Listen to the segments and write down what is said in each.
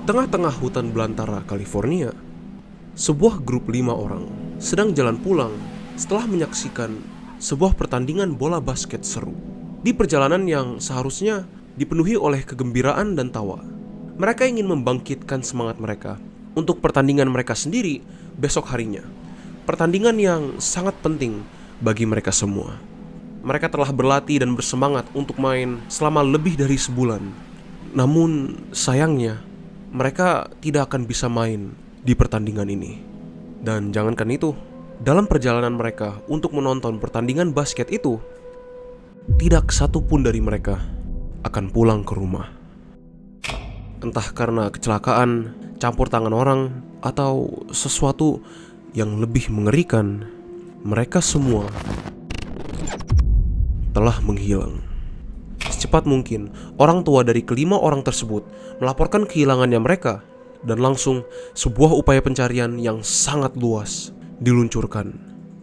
tengah-tengah hutan belantara California, sebuah grup 5 orang sedang jalan pulang setelah menyaksikan sebuah pertandingan bola basket seru. Di perjalanan yang seharusnya dipenuhi oleh kegembiraan dan tawa, mereka ingin membangkitkan semangat mereka untuk pertandingan mereka sendiri besok harinya. Pertandingan yang sangat penting bagi mereka semua. Mereka telah berlatih dan bersemangat untuk main selama lebih dari sebulan. Namun sayangnya, mereka tidak akan bisa main di pertandingan ini. Dan jangankan itu, dalam perjalanan mereka untuk menonton pertandingan basket itu, tidak satu pun dari mereka akan pulang ke rumah. Entah karena kecelakaan, campur tangan orang, atau sesuatu yang lebih mengerikan, mereka semua telah menghilang. Secepat mungkin, orang tua dari kelima orang tersebut melaporkan kehilangannya mereka, dan langsung sebuah upaya pencarian yang sangat luas diluncurkan.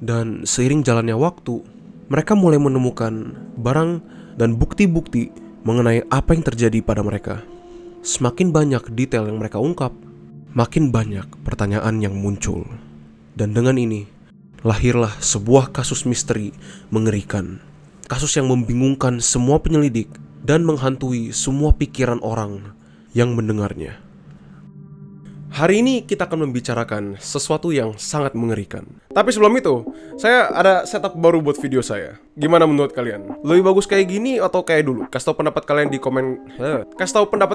Dan seiring jalannya waktu, mereka mulai menemukan barang dan bukti-bukti mengenai apa yang terjadi pada mereka. Semakin banyak detail yang mereka ungkap, makin banyak pertanyaan yang muncul. Dan dengan ini, lahirlah sebuah kasus misteri mengerikan. Kasus yang membingungkan semua penyelidik dan menghantui semua pikiran orang yang mendengarnya. Hari ini kita akan membicarakan sesuatu yang sangat mengerikan. Tapi sebelum itu, saya ada setup baru buat video saya. Gimana menurut kalian? Lebih bagus kayak gini atau kayak dulu? Kasih tahu pendapat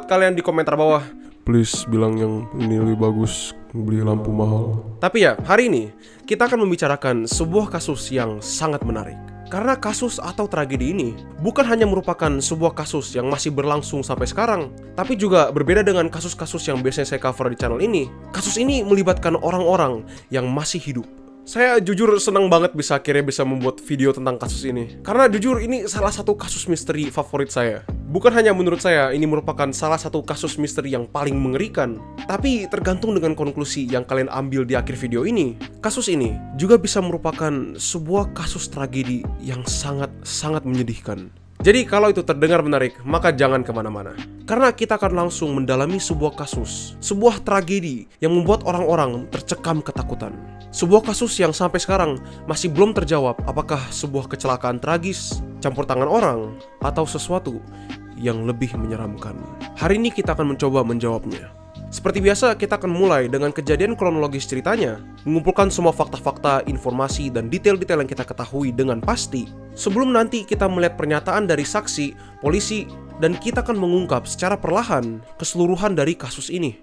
kalian di komentar bawah. Please bilang yang ini lebih bagus, beli lampu mahal. Tapi ya, hari ini kita akan membicarakan sebuah kasus yang sangat menarik. Karena kasus atau tragedi ini bukan hanya merupakan sebuah kasus yang masih berlangsung sampai sekarang, tapi juga berbeda dengan kasus-kasus yang biasanya saya cover di channel ini. Kasus ini melibatkan orang-orang yang masih hidup. Saya jujur senang banget akhirnya bisa membuat video tentang kasus ini. Karena jujur ini salah satu kasus misteri favorit saya. Bukan hanya menurut saya, ini merupakan salah satu kasus misteri yang paling mengerikan. Tapi tergantung dengan konklusi yang kalian ambil di akhir video ini. Kasus ini juga bisa merupakan sebuah kasus tragedi yang sangat menyedihkan. Jadi kalau itu terdengar menarik, maka jangan kemana-mana. Karena kita akan langsung mendalami sebuah kasus, sebuah tragedi yang membuat orang-orang tercekam ketakutan. Sebuah kasus yang sampai sekarang masih belum terjawab apakah sebuah kecelakaan tragis, campur tangan orang, atau sesuatu yang lebih menyeramkan. Hari ini kita akan mencoba menjawabnya. Seperti biasa, kita akan mulai dengan kejadian kronologis ceritanya, mengumpulkan semua fakta-fakta, informasi, dan detail-detail yang kita ketahui dengan pasti. Sebelum nanti kita melihat pernyataan dari saksi, polisi, dan kita akan mengungkap secara perlahan keseluruhan dari kasus ini.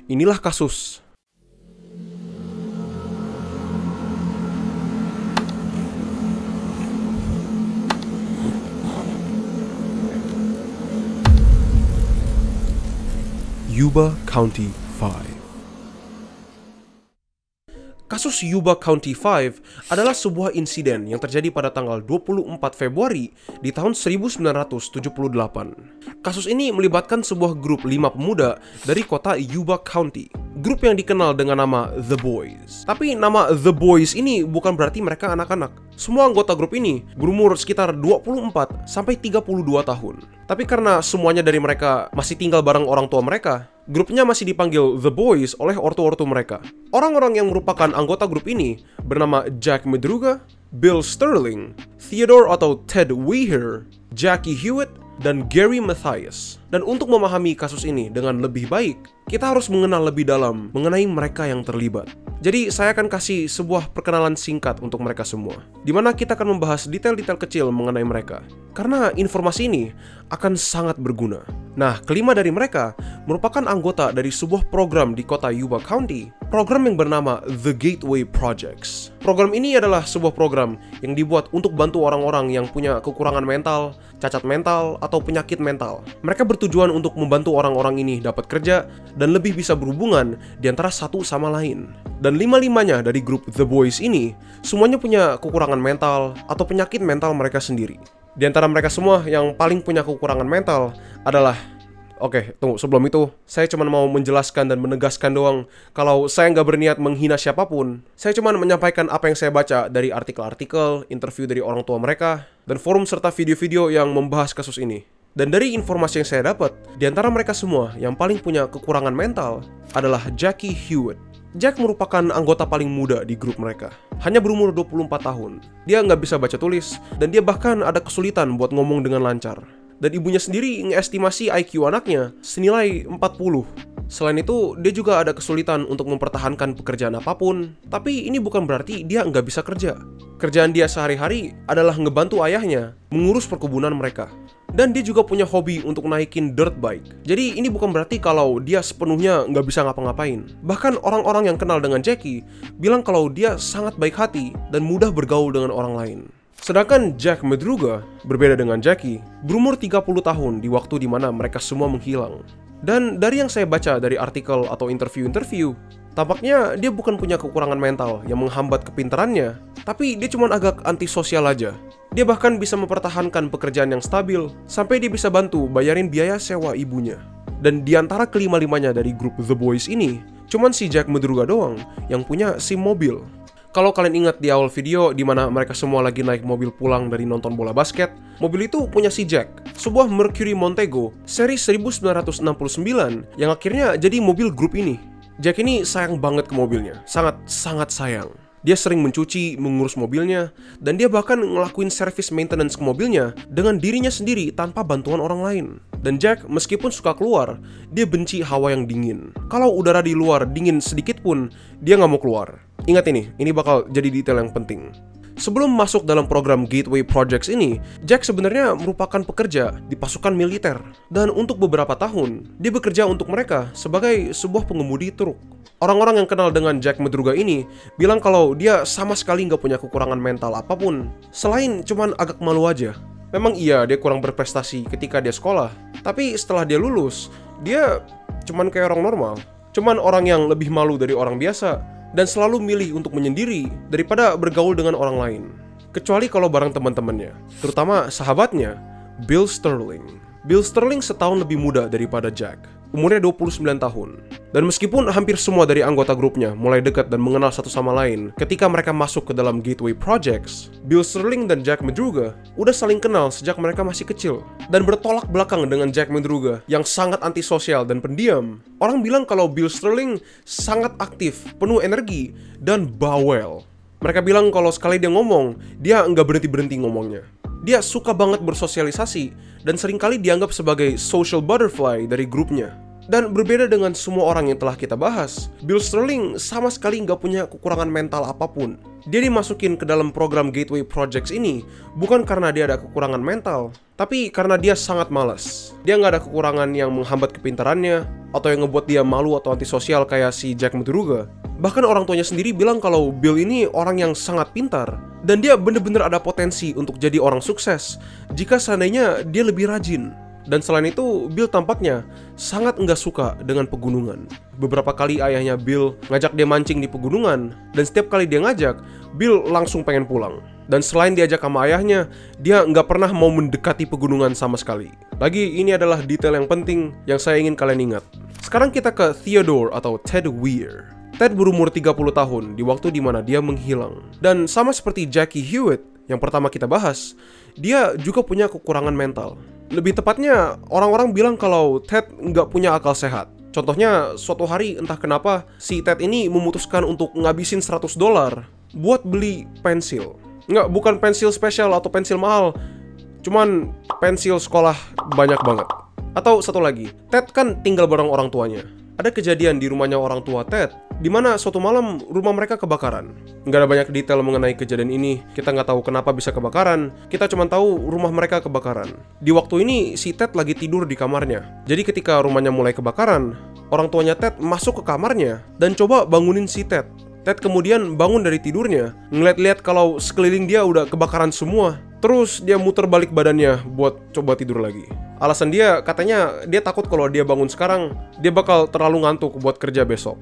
Inilah kasus Yuba County 5. Kasus Yuba County 5 adalah sebuah insiden yang terjadi pada tanggal 24 Februari di tahun 1978. Kasus ini melibatkan sebuah grup 5 pemuda dari kota Yuba County. Grup yang dikenal dengan nama The Boys. Tapi nama The Boys ini bukan berarti mereka anak-anak. Semua anggota grup ini berumur sekitar 24 sampai 32 tahun. Tapi karena semuanya dari mereka masih tinggal bareng orang tua mereka, grupnya masih dipanggil The Boys oleh ortu-ortu mereka. Orang-orang yang merupakan anggota grup ini bernama Jack Madruga, Bill Sterling, Theodore atau Ted Weir, Jackie Hewitt, dan Gary Mathias. Dan untuk memahami kasus ini dengan lebih baik, kita harus mengenal lebih dalam mengenai mereka yang terlibat. Jadi saya akan kasih sebuah perkenalan singkat untuk mereka semua, di mana kita akan membahas detail-detail kecil mengenai mereka. Karena informasi ini akan sangat berguna. Nah, kelima dari mereka merupakan anggota dari sebuah program di kota Yuba County, program yang bernama The Gateway Projects. Program ini adalah sebuah program yang dibuat untuk bantu orang-orang yang punya kekurangan mental, cacat mental, atau penyakit mental. Mereka bertujuan untuk membantu orang-orang ini dapat kerja dan lebih bisa berhubungan di antara satu sama lain. Dan lima-limanya dari grup The Boys ini semuanya punya kekurangan mental atau penyakit mental mereka sendiri. Di antara mereka semua yang paling punya kekurangan mental adalah... Oke, tunggu, sebelum itu saya cuma mau menjelaskan dan menegaskan doang kalau saya nggak berniat menghina siapapun. Saya cuma menyampaikan apa yang saya baca dari artikel-artikel, interview dari orang tua mereka, dan forum serta video-video yang membahas kasus ini. Dan dari informasi yang saya dapat, di antara mereka semua yang paling punya kekurangan mental adalah Jackie Hewitt. Jack merupakan anggota paling muda di grup mereka. Hanya berumur 24 tahun. Dia nggak bisa baca tulis, dan dia bahkan ada kesulitan buat ngomong dengan lancar. Dan ibunya sendiri ngeestimasi IQ anaknya senilai 40. Selain itu, dia juga ada kesulitan untuk mempertahankan pekerjaan apapun. Tapi ini bukan berarti dia nggak bisa kerja. Kerjaan dia sehari-hari adalah ngebantu ayahnya mengurus perkebunan mereka. Dan dia juga punya hobi untuk naikin dirt bike. Jadi ini bukan berarti kalau dia sepenuhnya nggak bisa ngapa-ngapain. Bahkan orang-orang yang kenal dengan Jackie bilang kalau dia sangat baik hati dan mudah bergaul dengan orang lain. Sedangkan Jack Madruga, berbeda dengan Jackie, berumur 30 tahun di waktu dimana mereka semua menghilang. Dan dari yang saya baca dari artikel atau interview-interview, tampaknya dia bukan punya kekurangan mental yang menghambat kepintarannya, tapi dia cuma agak antisosial aja. Dia bahkan bisa mempertahankan pekerjaan yang stabil, sampai dia bisa bantu bayarin biaya sewa ibunya. Dan di antara kelima-limanya dari grup The Boys ini, cuman si Jack Madruga doang yang punya SIM mobil. Kalau kalian ingat di awal video di mana mereka semua lagi naik mobil pulang dari nonton bola basket, mobil itu punya si Jack, sebuah Mercury Montego seri 1969 yang akhirnya jadi mobil grup ini. Jack ini sayang banget ke mobilnya, sangat sayang. Dia sering mencuci, mengurus mobilnya, dan dia bahkan ngelakuin service maintenance ke mobilnya dengan dirinya sendiri tanpa bantuan orang lain. Dan Jack, meskipun suka keluar, dia benci hawa yang dingin. Kalau udara di luar dingin sedikit pun, dia nggak mau keluar. Ingat ini bakal jadi detail yang penting. Sebelum masuk dalam program Gateway Projects ini, Jack sebenarnya merupakan pekerja di pasukan militer. Dan untuk beberapa tahun, dia bekerja untuk mereka sebagai sebuah pengemudi truk. Orang-orang yang kenal dengan Jack Madruga ini bilang kalau dia sama sekali nggak punya kekurangan mental apapun, selain cuman agak malu aja. Memang iya, dia kurang berprestasi ketika dia sekolah, tapi setelah dia lulus, dia cuman kayak orang normal. Cuman orang yang lebih malu dari orang biasa, dan selalu milih untuk menyendiri daripada bergaul dengan orang lain. Kecuali kalau bareng teman-temannya, terutama sahabatnya, Bill Sterling. Bill Sterling setahun lebih muda daripada Jack, umurnya 29 tahun. Dan meskipun hampir semua dari anggota grupnya mulai dekat dan mengenal satu sama lain ketika mereka masuk ke dalam Gateway Projects, Bill Sterling dan Jack Madruga udah saling kenal sejak mereka masih kecil. Dan bertolak belakang dengan Jack Madruga yang sangat antisosial dan pendiam, orang bilang kalau Bill Sterling sangat aktif, penuh energi, dan bawel. Mereka bilang kalau sekali dia ngomong, dia nggak berhenti-berhenti ngomongnya. Dia suka banget bersosialisasi dan seringkali dianggap sebagai social butterfly dari grupnya. Dan berbeda dengan semua orang yang telah kita bahas, Bill Sterling sama sekali nggak punya kekurangan mental apapun. Dia dimasukin ke dalam program Gateway Projects ini bukan karena dia ada kekurangan mental, tapi karena dia sangat malas. Dia nggak ada kekurangan yang menghambat kepintarannya atau yang ngebuat dia malu atau antisosial kayak si Jack Madruga. Bahkan orang tuanya sendiri bilang kalau Bill ini orang yang sangat pintar dan dia bener-bener ada potensi untuk jadi orang sukses jika seandainya dia lebih rajin. Dan selain itu, Bill tampaknya sangat nggak suka dengan pegunungan. Beberapa kali ayahnya Bill ngajak dia mancing di pegunungan, dan setiap kali dia ngajak, Bill langsung pengen pulang. Dan selain diajak sama ayahnya, dia nggak pernah mau mendekati pegunungan sama sekali. Lagi, ini adalah detail yang penting yang saya ingin kalian ingat. Sekarang kita ke Theodore atau Ted Weir. Ted berumur 30 tahun di waktu dimana dia menghilang. Dan sama seperti Jackie Hewitt yang pertama kita bahas, dia juga punya kekurangan mental. Lebih tepatnya, orang-orang bilang kalau Ted nggak punya akal sehat. Contohnya, suatu hari entah kenapa si Ted ini memutuskan untuk ngabisin $100 buat beli pensil. Bukan pensil spesial atau pensil mahal, cuman pensil sekolah banyak banget. Atau satu lagi, Ted kan tinggal bareng orang tuanya. Ada kejadian di rumahnya orang tua Ted, di mana suatu malam rumah mereka kebakaran. Nggak ada banyak detail mengenai kejadian ini. Kita nggak tahu kenapa bisa kebakaran. Kita cuma tahu rumah mereka kebakaran. Di waktu ini si Ted lagi tidur di kamarnya. Jadi ketika rumahnya mulai kebakaran, orang tuanya Ted masuk ke kamarnya dan coba bangunin si Ted. Ted kemudian bangun dari tidurnya, ngeliat-liat kalau sekeliling dia udah kebakaran semua. Terus dia muter balik badannya buat coba tidur lagi. Alasan dia, katanya dia takut kalau dia bangun sekarang, dia bakal terlalu ngantuk buat kerja besok.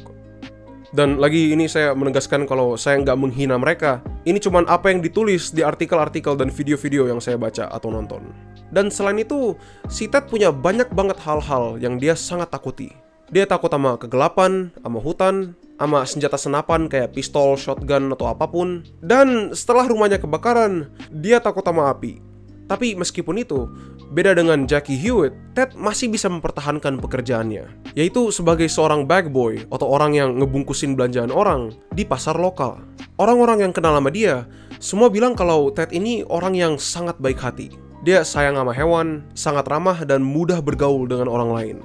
Dan lagi ini saya menegaskan kalau saya nggak menghina mereka. Ini cuman apa yang ditulis di artikel-artikel dan video-video yang saya baca atau nonton. Dan selain itu, si Ted punya banyak banget hal-hal yang dia sangat takuti. Dia takut sama kegelapan, sama hutan, sama senjata senapan kayak pistol, shotgun, atau apapun. Dan setelah rumahnya kebakaran, dia takut sama api. Tapi meskipun itu, beda dengan Jackie Hewitt, Ted masih bisa mempertahankan pekerjaannya, yaitu sebagai seorang bag boy atau orang yang ngebungkusin belanjaan orang di pasar lokal. Orang-orang yang kenal sama dia, semua bilang kalau Ted ini orang yang sangat baik hati. Dia sayang sama hewan, sangat ramah dan mudah bergaul dengan orang lain.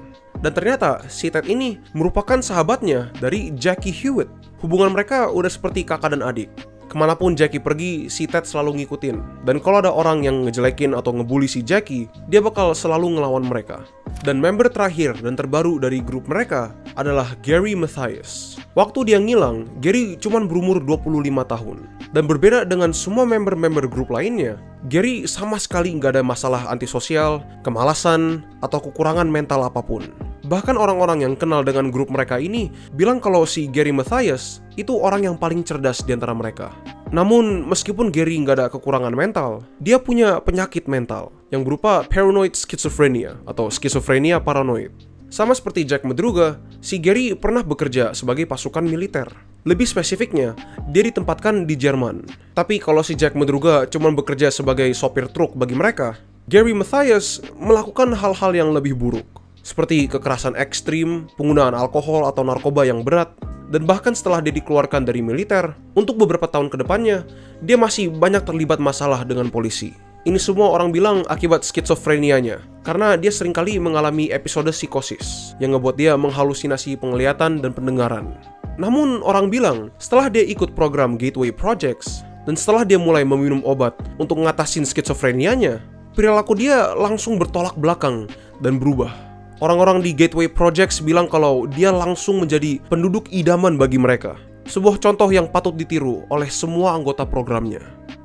Dan ternyata si Ted ini merupakan sahabatnya dari Jackie Hewitt. Hubungan mereka udah seperti kakak dan adik. Kemanapun Jackie pergi, si Ted selalu ngikutin. Dan kalau ada orang yang ngejelekin atau ngebully si Jackie, dia bakal selalu ngelawan mereka. Dan member terakhir dan terbaru dari grup mereka adalah Gary Mathias. Waktu dia ngilang, Gary cuma berumur 25 tahun. Dan berbeda dengan semua member-member grup lainnya, Gary sama sekali nggak ada masalah antisosial, kemalasan, atau kekurangan mental apapun. Bahkan orang-orang yang kenal dengan grup mereka ini bilang kalau si Gary Mathias itu orang yang paling cerdas di antara mereka. Namun, meskipun Gary nggak ada kekurangan mental, dia punya penyakit mental yang berupa paranoid schizophrenia atau skizofrenia paranoid. Sama seperti Jack Madruga, si Gary pernah bekerja sebagai pasukan militer. Lebih spesifiknya, dia ditempatkan di Jerman. Tapi kalau si Jack Madruga cuma bekerja sebagai sopir truk bagi mereka, Gary Mathias melakukan hal-hal yang lebih buruk. Seperti kekerasan ekstrim, penggunaan alkohol atau narkoba yang berat, dan bahkan setelah dia dikeluarkan dari militer, untuk beberapa tahun ke depannya, dia masih banyak terlibat masalah dengan polisi. Ini semua orang bilang akibat skizofrenianya, karena dia seringkali mengalami episode psikosis, yang ngebuat dia menghalusinasi penglihatan dan pendengaran. Namun orang bilang, setelah dia ikut program Gateway Projects, dan setelah dia mulai meminum obat untuk ngatasin skizofrenianya, perilaku dia langsung bertolak belakang dan berubah. Orang-orang di Gateway Projects bilang kalau dia langsung menjadi penduduk idaman bagi mereka. Sebuah contoh yang patut ditiru oleh semua anggota programnya.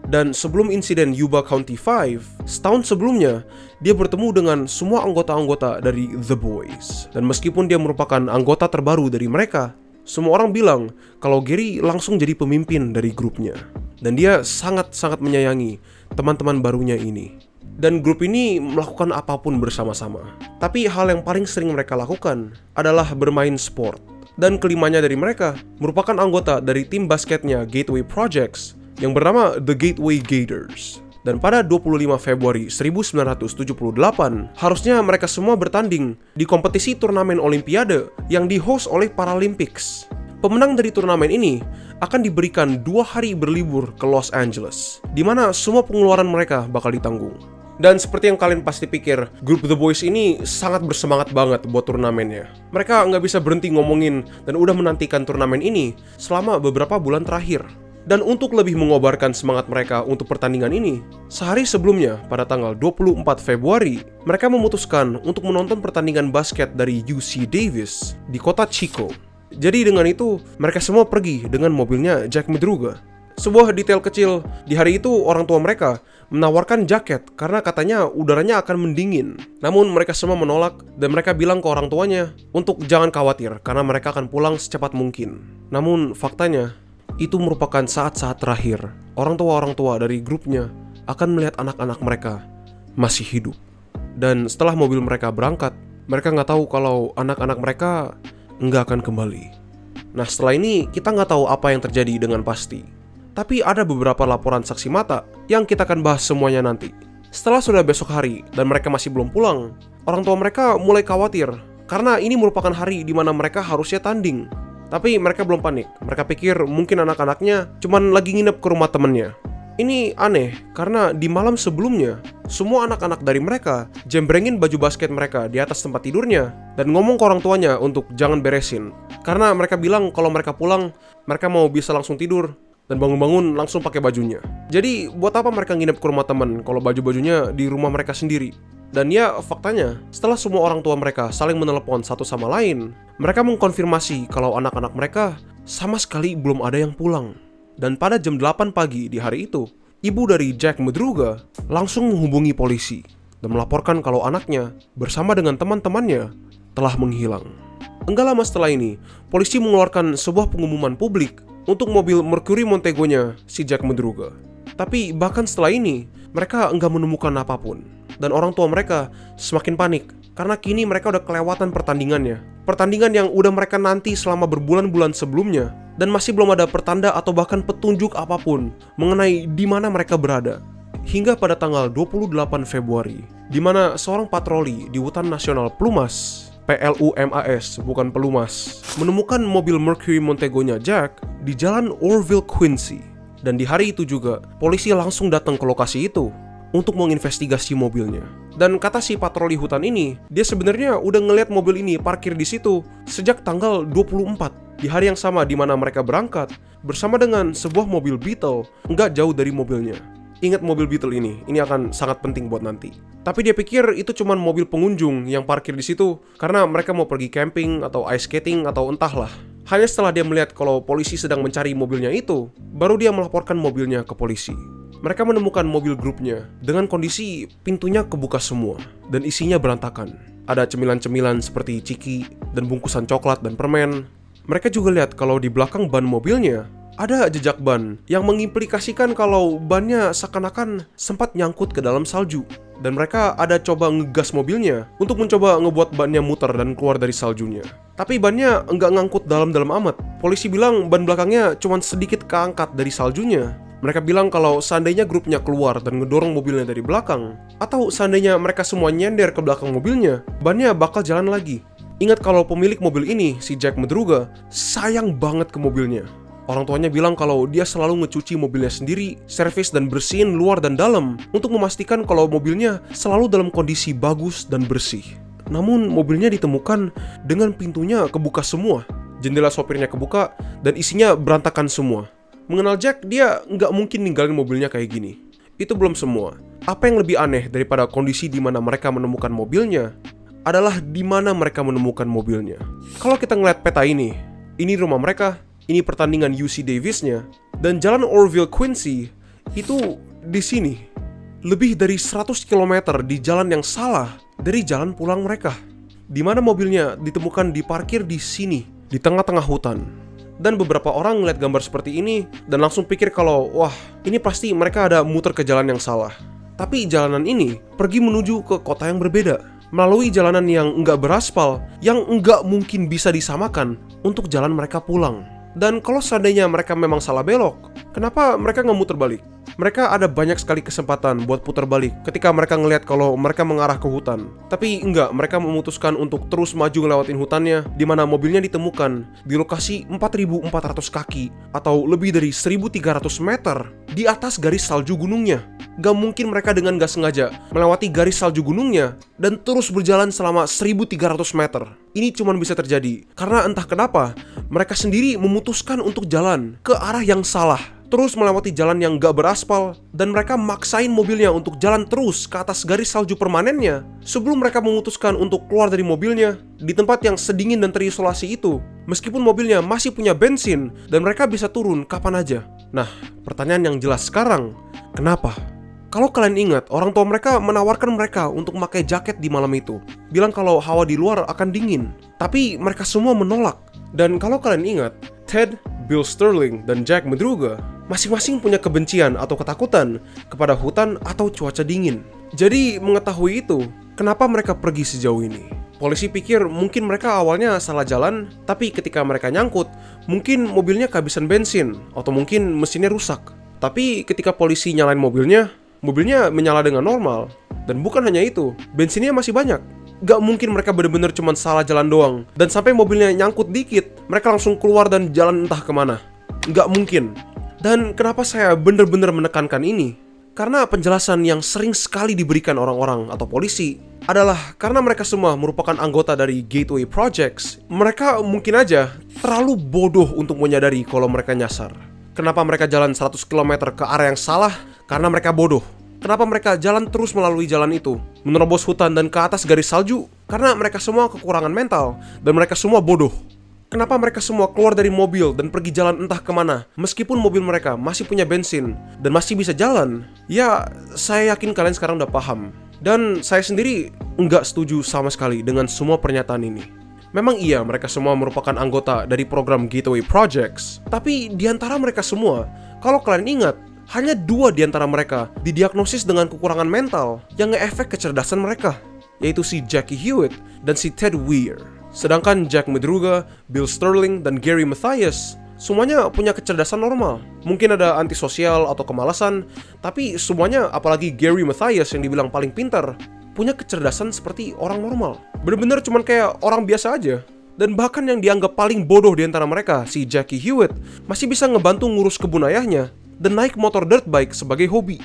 Dan sebelum insiden Yuba County 5, setahun sebelumnya, dia bertemu dengan semua anggota-anggota dari The Boys. Dan meskipun dia merupakan anggota terbaru dari mereka, semua orang bilang kalau Gary langsung jadi pemimpin dari grupnya. Dan dia sangat-sangat menyayangi teman-teman barunya ini. Dan grup ini melakukan apapun bersama-sama. Tapi hal yang paling sering mereka lakukan adalah bermain sport. Dan kelimanya dari mereka merupakan anggota dari tim basketnya Gateway Projects yang bernama The Gateway Gators. Dan pada 25 Februari 1978, harusnya mereka semua bertanding di kompetisi turnamen Olimpiade yang di-host oleh Paralympics. Pemenang dari turnamen ini akan diberikan 2 hari berlibur ke Los Angeles, di mana semua pengeluaran mereka bakal ditanggung. Dan seperti yang kalian pasti pikir, grup The Boys ini sangat bersemangat banget buat turnamennya. Mereka nggak bisa berhenti ngomongin dan udah menantikan turnamen ini selama beberapa bulan terakhir. Dan untuk lebih mengobarkan semangat mereka untuk pertandingan ini, sehari sebelumnya pada tanggal 24 Februari, mereka memutuskan untuk menonton pertandingan basket dari UC Davis di kota Chico. Jadi dengan itu, mereka semua pergi dengan mobilnya Jack Madruga. Sebuah detail kecil, di hari itu orang tua mereka menawarkan jaket karena katanya udaranya akan mendingin. Namun mereka semua menolak dan mereka bilang ke orang tuanya untuk jangan khawatir karena mereka akan pulang secepat mungkin. Namun faktanya, itu merupakan saat-saat terakhir orang tua dari grupnya akan melihat anak-anak mereka masih hidup. Dan setelah mobil mereka berangkat, mereka nggak tahu kalau anak-anak mereka nggak akan kembali. Nah setelah ini kita nggak tahu apa yang terjadi dengan pasti. Tapi ada beberapa laporan saksi mata yang kita akan bahas semuanya nanti. Setelah sudah besok hari dan mereka masih belum pulang, orang tua mereka mulai khawatir karena ini merupakan hari di mana mereka harusnya tanding. Tapi mereka belum panik. Mereka pikir mungkin anak-anaknya cuman lagi nginep ke rumah temennya. Ini aneh karena di malam sebelumnya semua anak-anak dari mereka jembrengin baju basket mereka di atas tempat tidurnya dan ngomong ke orang tuanya untuk jangan beresin. Karena mereka bilang kalau mereka pulang, mereka mau bisa langsung tidur dan bangun-bangun langsung pakai bajunya. Jadi buat apa mereka nginep ke rumah teman kalau baju-bajunya di rumah mereka sendiri? Dan ya faktanya, setelah semua orang tua mereka saling menelepon satu sama lain, mereka mengkonfirmasi kalau anak-anak mereka sama sekali belum ada yang pulang. Dan pada jam 8 pagi di hari itu, ibu dari Jack Madruga langsung menghubungi polisi dan melaporkan kalau anaknya bersama dengan teman-temannya telah menghilang. Enggak lama setelah ini, polisi mengeluarkan sebuah pengumuman publik untuk mobil Mercury Montego-nya si Jack Madruga. Tapi bahkan setelah ini, mereka enggak menemukan apapun. Dan orang tua mereka semakin panik karena kini mereka udah kelewatan pertandingannya. Pertandingan yang udah mereka nanti selama berbulan-bulan sebelumnya. Dan masih belum ada pertanda atau bahkan petunjuk apapun mengenai di mana mereka berada. hingga pada tanggal 28 Februari, di mana seorang patroli di Hutan Nasional Plumas, PLUMAS, bukan Pelumas, menemukan mobil Mercury Montego-nya Jack di Jalan Orville, Quincy. Dan di hari itu juga, polisi langsung datang ke lokasi itu untuk menginvestigasi mobilnya. Dan kata si patroli hutan ini, dia sebenarnya udah ngeliat mobil ini parkir di situ sejak tanggal 24, di hari yang sama di mana mereka berangkat bersama dengan sebuah mobil Beetle nggak jauh dari mobilnya. Ingat mobil Beetle ini akan sangat penting buat nanti. Tapi dia pikir itu cuma mobil pengunjung yang parkir di situ karena mereka mau pergi camping atau ice skating atau entahlah. Hanya setelah dia melihat kalau polisi sedang mencari mobilnya itu, baru dia melaporkan mobilnya ke polisi. Mereka menemukan mobil grupnya dengan kondisi pintunya kebuka semua dan isinya berantakan. Ada cemilan-cemilan seperti ciki dan bungkusan coklat dan permen. Mereka juga lihat kalau di belakang ban mobilnya ada jejak ban yang mengimplikasikan kalau bannya seakan-akan sempat nyangkut ke dalam salju. Dan mereka ada coba ngegas mobilnya untuk mencoba ngebuat bannya muter dan keluar dari saljunya. Tapi bannya enggak ngangkut dalam-dalam amat. Polisi bilang ban belakangnya cuma sedikit keangkat dari saljunya. Mereka bilang kalau seandainya grupnya keluar dan ngedorong mobilnya dari belakang, atau seandainya mereka semua nyender ke belakang mobilnya, bannya bakal jalan lagi. Ingat kalau pemilik mobil ini, si Jack Madruga, sayang banget ke mobilnya. Orang tuanya bilang kalau dia selalu ngecuci mobilnya sendiri, servis dan bersihin luar dan dalam untuk memastikan kalau mobilnya selalu dalam kondisi bagus dan bersih. Namun mobilnya ditemukan dengan pintunya kebuka semua, jendela sopirnya kebuka, dan isinya berantakan semua. Mengenal Jack, dia nggak mungkin ninggalin mobilnya kayak gini. Itu belum semua. Apa yang lebih aneh daripada kondisi di mana mereka menemukan mobilnya adalah di mana mereka menemukan mobilnya. Kalau kita ngeliat peta ini rumah mereka. Ini pertandingan UC Davis-nya, dan jalan Orville Quincy itu di sini. Lebih dari 100 km di jalan yang salah dari jalan pulang mereka. Di mana mobilnya ditemukan diparkir di sini, di tengah-tengah hutan. Dan beberapa orang ngeliat gambar seperti ini dan langsung pikir kalau, wah, ini pasti mereka ada muter ke jalan yang salah. Tapi jalanan ini pergi menuju ke kota yang berbeda, melalui jalanan yang enggak beraspal, yang enggak mungkin bisa disamakan untuk jalan mereka pulang. Dan kalau seandainya mereka memang salah belok, kenapa mereka nggak muter balik? Mereka ada banyak sekali kesempatan buat putar balik ketika mereka ngelihat kalau mereka mengarah ke hutan. Tapi enggak, mereka memutuskan untuk terus maju ngelewatin hutannya, di mana mobilnya ditemukan di lokasi 4.400 kaki atau lebih dari 1.300 meter di atas garis salju gunungnya. Gak mungkin mereka dengan gak sengaja melewati garis salju gunungnya dan terus berjalan selama 1.300 meter. Ini cuma bisa terjadi karena entah kenapa mereka sendiri memutuskan untuk jalan ke arah yang salah, terus melewati jalan yang gak beraspal, dan mereka maksain mobilnya untuk jalan terus ke atas garis salju permanennya sebelum mereka memutuskan untuk keluar dari mobilnya di tempat yang sedingin dan terisolasi itu, meskipun mobilnya masih punya bensin dan mereka bisa turun kapan aja. Nah, pertanyaan yang jelas sekarang, kenapa? Kalau kalian ingat, orang tua mereka menawarkan mereka untuk memakai jaket di malam itu, bilang kalau hawa di luar akan dingin, tapi mereka semua menolak. Dan kalau kalian ingat, Ted, Bill Sterling, dan Jack Madruga masing-masing punya kebencian atau ketakutan kepada hutan atau cuaca dingin. Jadi mengetahui itu, kenapa mereka pergi sejauh ini? Polisi pikir mungkin mereka awalnya salah jalan, tapi ketika mereka nyangkut, mungkin mobilnya kehabisan bensin, atau mungkin mesinnya rusak. Tapi ketika polisi nyalain mobilnya menyala dengan normal. Dan bukan hanya itu, bensinnya masih banyak. Gak mungkin mereka bener-bener cuma salah jalan doang, dan sampai mobilnya nyangkut dikit, mereka langsung keluar dan jalan entah kemana. Gak mungkin. Dan kenapa saya bener-bener menekankan ini? Karena penjelasan yang sering sekali diberikan orang-orang atau polisi adalah karena mereka semua merupakan anggota dari Gateway Projects. Mereka mungkin aja terlalu bodoh untuk menyadari kalau mereka nyasar. Kenapa mereka jalan 100 km ke arah yang salah? Karena mereka bodoh. Kenapa mereka jalan terus melalui jalan itu, menerobos hutan dan ke atas garis salju? Karena mereka semua kekurangan mental dan mereka semua bodoh. Kenapa mereka semua keluar dari mobil dan pergi jalan entah kemana, meskipun mobil mereka masih punya bensin dan masih bisa jalan? Ya, saya yakin kalian sekarang udah paham. Dan saya sendiri nggak setuju sama sekali dengan semua pernyataan ini. Memang iya, mereka semua merupakan anggota dari program Gateway Projects. Tapi di antara mereka semua, kalau kalian ingat, hanya 2 di antara mereka didiagnosis dengan kekurangan mental yang nge-efek kecerdasan mereka, yaitu si Jackie Hewitt dan si Ted Weir. Sedangkan Jack Madruga, Bill Sterling, dan Gary Mathias semuanya punya kecerdasan normal. Mungkin ada antisosial atau kemalasan, tapi semuanya, apalagi Gary Mathias yang dibilang paling pintar, punya kecerdasan seperti orang normal. Bener-bener cuman kayak orang biasa aja. Dan bahkan yang dianggap paling bodoh di antara mereka, si Jackie Hewitt, masih bisa ngebantu ngurus kebun ayahnya dan naik motor dirt bike sebagai hobi.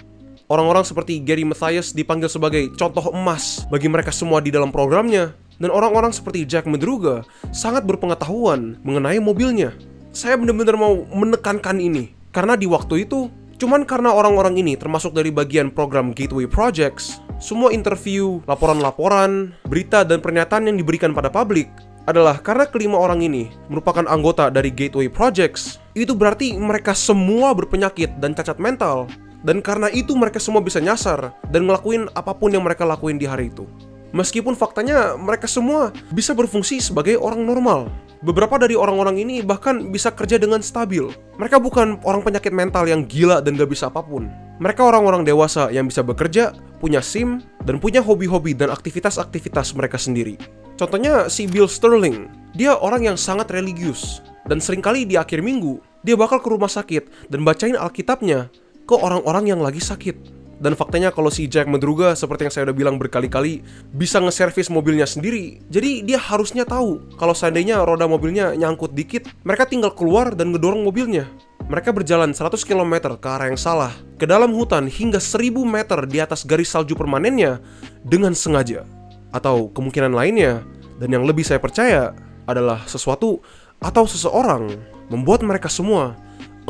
Orang-orang seperti Gary Mathias dipanggil sebagai contoh emas bagi mereka semua di dalam programnya. Dan orang-orang seperti Jack Madruga sangat berpengetahuan mengenai mobilnya. Saya benar-benar mau menekankan ini, karena di waktu itu, cuman karena orang-orang ini termasuk dari bagian program Gateway Projects, semua interview, laporan-laporan, berita dan pernyataan yang diberikan pada publik adalah karena kelima orang ini merupakan anggota dari Gateway Projects. Itu berarti mereka semua berpenyakit dan cacat mental. Dan karena itu mereka semua bisa nyasar dan ngelakuin apapun yang mereka lakuin di hari itu. Meskipun faktanya mereka semua bisa berfungsi sebagai orang normal. Beberapa dari orang-orang ini bahkan bisa kerja dengan stabil. Mereka bukan orang penyakit mental yang gila dan gak bisa apapun. Mereka orang-orang dewasa yang bisa bekerja, punya SIM, dan punya hobi-hobi dan aktivitas-aktivitas mereka sendiri. Contohnya si Bill Sterling. Dia orang yang sangat religius. Dan seringkali di akhir minggu, dia bakal ke rumah sakit dan bacain Alkitabnya ke orang-orang yang lagi sakit. Dan faktanya kalau si Jack Madruga, seperti yang saya udah bilang berkali-kali, bisa nge-servis mobilnya sendiri. Jadi dia harusnya tahu kalau seandainya roda mobilnya nyangkut dikit, mereka tinggal keluar dan ngedorong mobilnya. Mereka berjalan 100 km ke arah yang salah, ke dalam hutan hingga 1000 meter di atas garis salju permanennya dengan sengaja. Atau kemungkinan lainnya, dan yang lebih saya percaya adalah sesuatu atau seseorang membuat mereka semua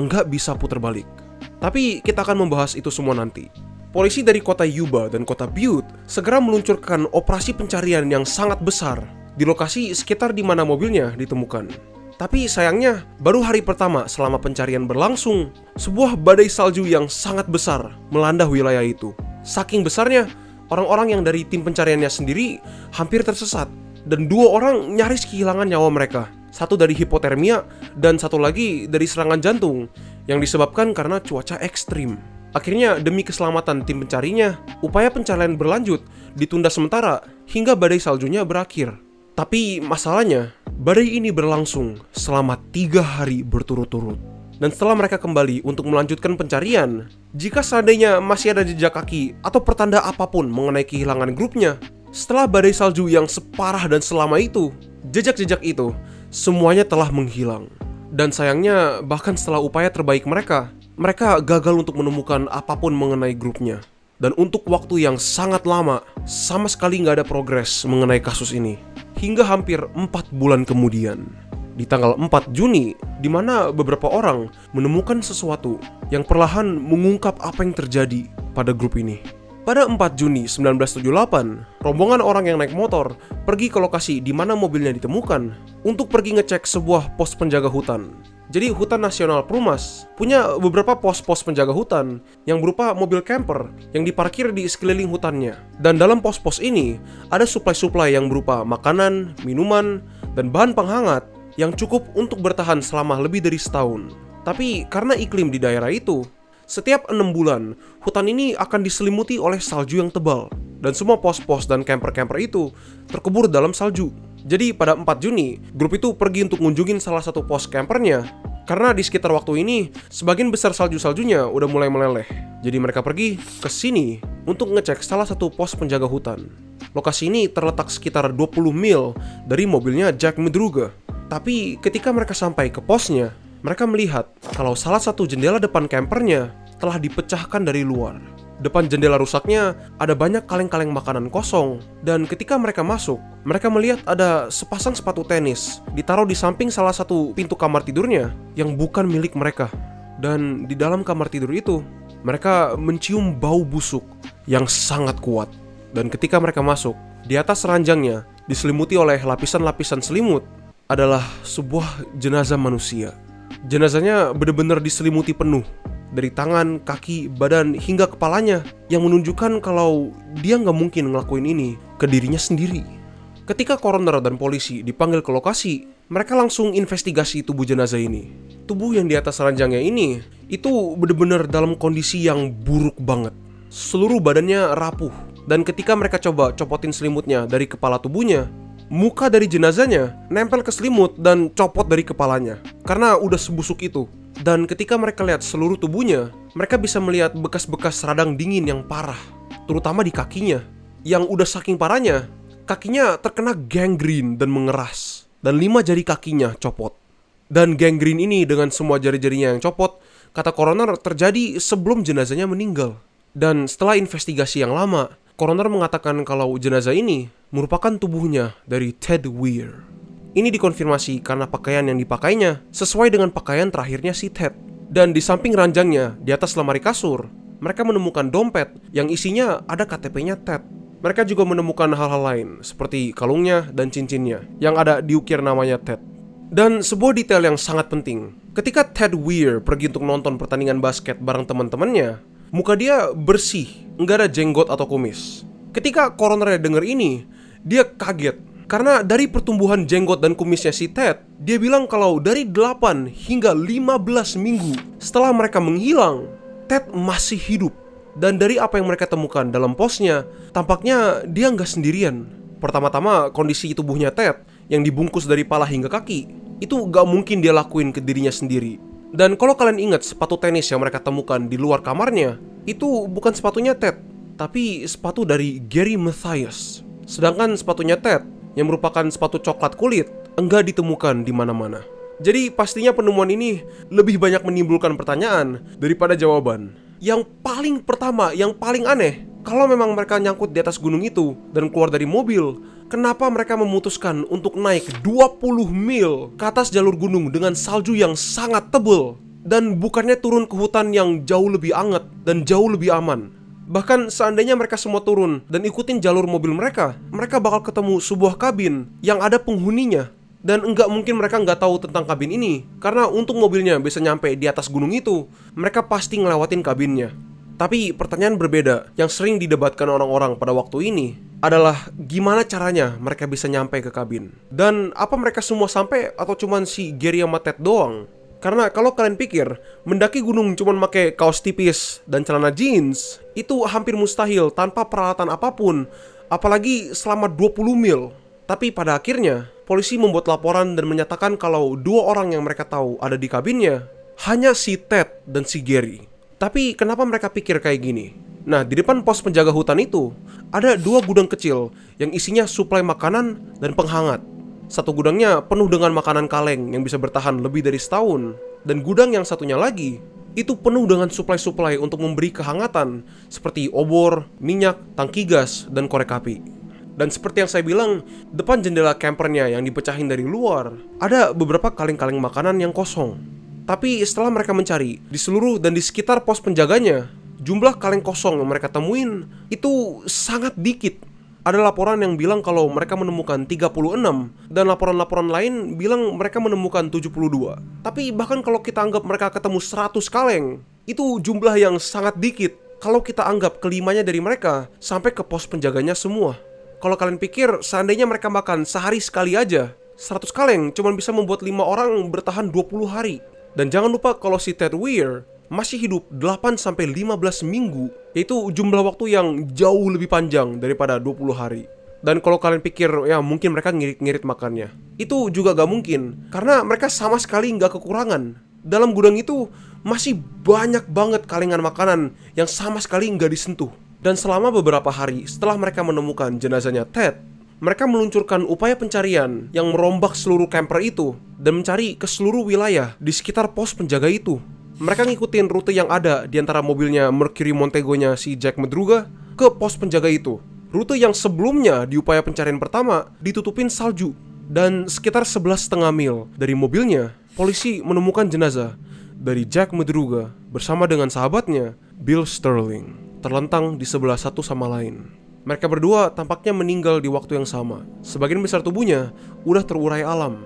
enggak bisa putar balik. Tapi kita akan membahas itu semua nanti. Polisi dari kota Yuba dan kota Butte segera meluncurkan operasi pencarian yang sangat besar di lokasi sekitar di mana mobilnya ditemukan. Tapi sayangnya, baru hari pertama selama pencarian berlangsung, sebuah badai salju yang sangat besar melanda wilayah itu. Saking besarnya, orang-orang yang dari tim pencariannya sendiri hampir tersesat. Dan 2 orang nyaris kehilangan nyawa mereka. Satu dari hipotermia dan satu lagi dari serangan jantung yang disebabkan karena cuaca ekstrim. Akhirnya demi keselamatan tim pencarinya, upaya pencarian berlanjut ditunda sementara hingga badai saljunya berakhir. Tapi masalahnya, badai ini berlangsung selama 3 hari berturut-turut. Dan setelah mereka kembali untuk melanjutkan pencarian, jika seandainya masih ada jejak kaki atau pertanda apapun mengenai kehilangan grupnya, setelah badai salju yang separah dan selama itu, jejak-jejak itu semuanya telah menghilang. Dan sayangnya, bahkan setelah upaya terbaik mereka gagal untuk menemukan apapun mengenai grupnya. Dan untuk waktu yang sangat lama, sama sekali nggak ada progres mengenai kasus ini. Hingga hampir 4 bulan kemudian, di tanggal 4 Juni, di mana beberapa orang menemukan sesuatu yang perlahan mengungkap apa yang terjadi pada grup ini. Pada 4 Juni 1978, rombongan orang yang naik motor pergi ke lokasi di mana mobilnya ditemukan untuk pergi ngecek sebuah pos penjaga hutan. Jadi Hutan Nasional Prumas punya beberapa pos-pos penjaga hutan yang berupa mobil camper yang diparkir di sekeliling hutannya. Dan dalam pos-pos ini ada suplai-suplai yang berupa makanan, minuman, dan bahan penghangat yang cukup untuk bertahan selama lebih dari setahun. Tapi karena iklim di daerah itu, setiap 6 bulan, hutan ini akan diselimuti oleh salju yang tebal. Dan semua pos-pos dan camper-camper itu terkubur dalam salju. Jadi pada 4 Juni, grup itu pergi untuk ngunjungin salah satu pos campernya. Karena di sekitar waktu ini, sebagian besar salju-saljunya udah mulai meleleh. Jadi mereka pergi ke sini untuk ngecek salah satu pos penjaga hutan. Lokasi ini terletak sekitar 20 mil dari mobilnya Jack Madruga. Tapi ketika mereka sampai ke posnya, mereka melihat kalau salah satu jendela depan campernya telah dipecahkan dari luar. Depan jendela rusaknya ada banyak kaleng-kaleng makanan kosong. Dan ketika mereka masuk, mereka melihat ada sepasang sepatu tenis ditaruh di samping salah satu pintu kamar tidurnya yang bukan milik mereka. Dan di dalam kamar tidur itu, mereka mencium bau busuk yang sangat kuat. Dan ketika mereka masuk, di atas ranjangnya diselimuti oleh lapisan-lapisan selimut adalah sebuah jenazah manusia. Jenazahnya benar-benar diselimuti penuh, dari tangan, kaki, badan, hingga kepalanya, yang menunjukkan kalau dia nggak mungkin ngelakuin ini ke dirinya sendiri. Ketika koroner dan polisi dipanggil ke lokasi, mereka langsung investigasi tubuh jenazah ini. Tubuh yang di atas ranjangnya ini, itu benar-benar dalam kondisi yang buruk banget. Seluruh badannya rapuh, dan ketika mereka coba copotin selimutnya dari kepala tubuhnya, muka dari jenazahnya nempel ke selimut dan copot dari kepalanya karena udah sebusuk itu. Dan ketika mereka lihat seluruh tubuhnya, mereka bisa melihat bekas-bekas radang dingin yang parah, terutama di kakinya. Yang udah saking parahnya, kakinya terkena gangrene dan mengeras, dan 5 jari kakinya copot. Dan gangrene ini dengan semua jari-jarinya yang copot, kata coroner terjadi sebelum jenazahnya meninggal. Dan setelah investigasi yang lama, coroner mengatakan kalau jenazah ini merupakan tubuhnya dari Ted Weir. Ini dikonfirmasi karena pakaian yang dipakainya sesuai dengan pakaian terakhirnya si Ted. Dan di samping ranjangnya, di atas lemari kasur, mereka menemukan dompet yang isinya ada KTP-nya Ted. Mereka juga menemukan hal-hal lain seperti kalungnya dan cincinnya yang ada diukir namanya Ted. Dan sebuah detail yang sangat penting, ketika Ted Weir pergi untuk nonton pertandingan basket bareng teman-temannya, muka dia bersih, nggak ada jenggot atau kumis. Ketika coroner denger ini, dia kaget karena dari pertumbuhan jenggot dan kumisnya si Ted, dia bilang kalau dari 8 hingga 15 minggu setelah mereka menghilang, Ted masih hidup. Dan dari apa yang mereka temukan dalam posnya, tampaknya dia nggak sendirian. Pertama-tama, kondisi tubuhnya Ted yang dibungkus dari pala hingga kaki, itu nggak mungkin dia lakuin ke dirinya sendiri. Dan kalau kalian ingat sepatu tenis yang mereka temukan di luar kamarnya, itu bukan sepatunya Ted, tapi sepatu dari Gary Mathias. Sedangkan sepatunya Ted, yang merupakan sepatu coklat kulit, enggak ditemukan di mana-mana. Jadi pastinya penemuan ini lebih banyak menimbulkan pertanyaan daripada jawaban. Yang paling pertama, yang paling aneh, kalau memang mereka nyangkut di atas gunung itu dan keluar dari mobil, kenapa mereka memutuskan untuk naik 20 mil ke atas jalur gunung dengan salju yang sangat tebal, dan bukannya turun ke hutan yang jauh lebih hangat dan jauh lebih aman? Bahkan seandainya mereka semua turun dan ikutin jalur mobil mereka bakal ketemu sebuah kabin yang ada penghuninya. Dan enggak mungkin mereka nggak tahu tentang kabin ini, karena untuk mobilnya bisa nyampe di atas gunung itu, mereka pasti ngelewatin kabinnya. Tapi pertanyaan berbeda yang sering didebatkan orang-orang pada waktu ini adalah gimana caranya mereka bisa nyampe ke kabin. Dan apa mereka semua sampai atau cuman si Gary sama Ted doang? Karena kalau kalian pikir mendaki gunung cuman pakai kaos tipis dan celana jeans, itu hampir mustahil tanpa peralatan apapun, apalagi selama 20 mil. Tapi pada akhirnya, polisi membuat laporan dan menyatakan kalau 2 orang yang mereka tahu ada di kabinnya hanya si Ted dan si Gary. Tapi kenapa mereka pikir kayak gini? Nah, di depan pos penjaga hutan itu ada 2 gudang kecil yang isinya suplai makanan dan penghangat. Satu gudangnya penuh dengan makanan kaleng yang bisa bertahan lebih dari setahun, dan gudang yang satunya lagi itu penuh dengan suplai-suplai untuk memberi kehangatan seperti obor, minyak, tangki gas, dan korek api. Dan seperti yang saya bilang, depan jendela campernya yang dipecahin dari luar, ada beberapa kaleng-kaleng makanan yang kosong. Tapi setelah mereka mencari di seluruh dan di sekitar pos penjaganya, jumlah kaleng kosong yang mereka temuin itu sangat dikit. Ada laporan yang bilang kalau mereka menemukan 36, dan laporan-laporan lain bilang mereka menemukan 72. Tapi bahkan kalau kita anggap mereka ketemu 100 kaleng, itu jumlah yang sangat dikit kalau kita anggap kelimanya dari mereka sampai ke pos penjaganya semua. Kalau kalian pikir seandainya mereka makan sehari sekali aja, 100 kaleng cuma bisa membuat 5 orang bertahan 20 hari. Dan jangan lupa kalau si Ted Weir masih hidup 8-15 minggu, yaitu jumlah waktu yang jauh lebih panjang daripada 20 hari. Dan kalau kalian pikir ya mungkin mereka ngirit-ngirit makannya, itu juga gak mungkin, karena mereka sama sekali gak kekurangan. Dalam gudang itu masih banyak banget kalengan makanan yang sama sekali gak disentuh. Dan selama beberapa hari setelah mereka menemukan jenazahnya Ted, mereka meluncurkan upaya pencarian yang merombak seluruh camper itu dan mencari ke seluruh wilayah di sekitar pos penjaga itu. Mereka ngikutin rute yang ada di antara mobilnya Mercury Montego-nya si Jack Madruga ke pos penjaga itu. Rute yang sebelumnya di upaya pencarian pertama ditutupin salju. Dan sekitar 11,5 mil dari mobilnya, polisi menemukan jenazah dari Jack Madruga bersama dengan sahabatnya Bill Sterling terlentang di sebelah satu sama lain. Mereka berdua tampaknya meninggal di waktu yang sama. Sebagian besar tubuhnya udah terurai alam.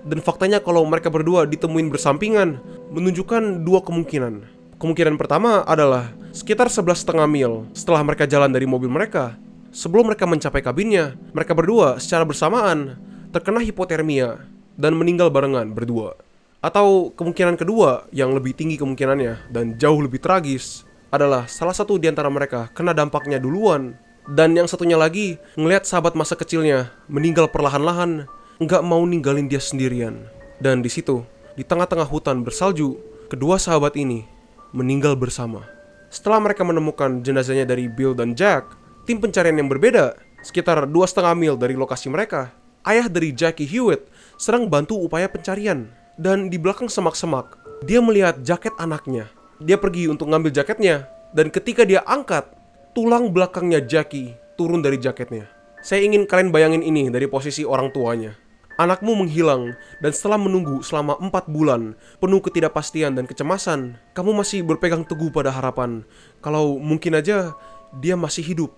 Dan faktanya kalau mereka berdua ditemuin bersampingan menunjukkan 2 kemungkinan. Kemungkinan pertama adalah sekitar 11,5 mil setelah mereka jalan dari mobil mereka, sebelum mereka mencapai kabinnya, mereka berdua secara bersamaan terkena hipotermia dan meninggal barengan berdua. Atau kemungkinan kedua yang lebih tinggi kemungkinannya dan jauh lebih tragis adalah salah satu di antara mereka kena dampaknya duluan Dan yang satunya lagi ngelihat sahabat masa kecilnya meninggal perlahan-lahan, nggak mau ninggalin dia sendirian. Dan di situ, di tengah-tengah hutan bersalju, kedua sahabat ini meninggal bersama. Setelah mereka menemukan jenazahnya dari Bill dan Jack, tim pencarian yang berbeda, sekitar 2,5 mil dari lokasi mereka, ayah dari Jackie Hewitt sedang bantu upaya pencarian. Dan di belakang semak-semak, dia melihat jaket anaknya. Dia pergi untuk ngambil jaketnya, dan ketika dia angkat, tulang belakangnya Jackie turun dari jaketnya. Saya ingin kalian bayangin ini dari posisi orang tuanya. Anakmu menghilang, dan setelah menunggu selama 4 bulan, penuh ketidakpastian dan kecemasan, kamu masih berpegang teguh pada harapan, kalau mungkin aja dia masih hidup.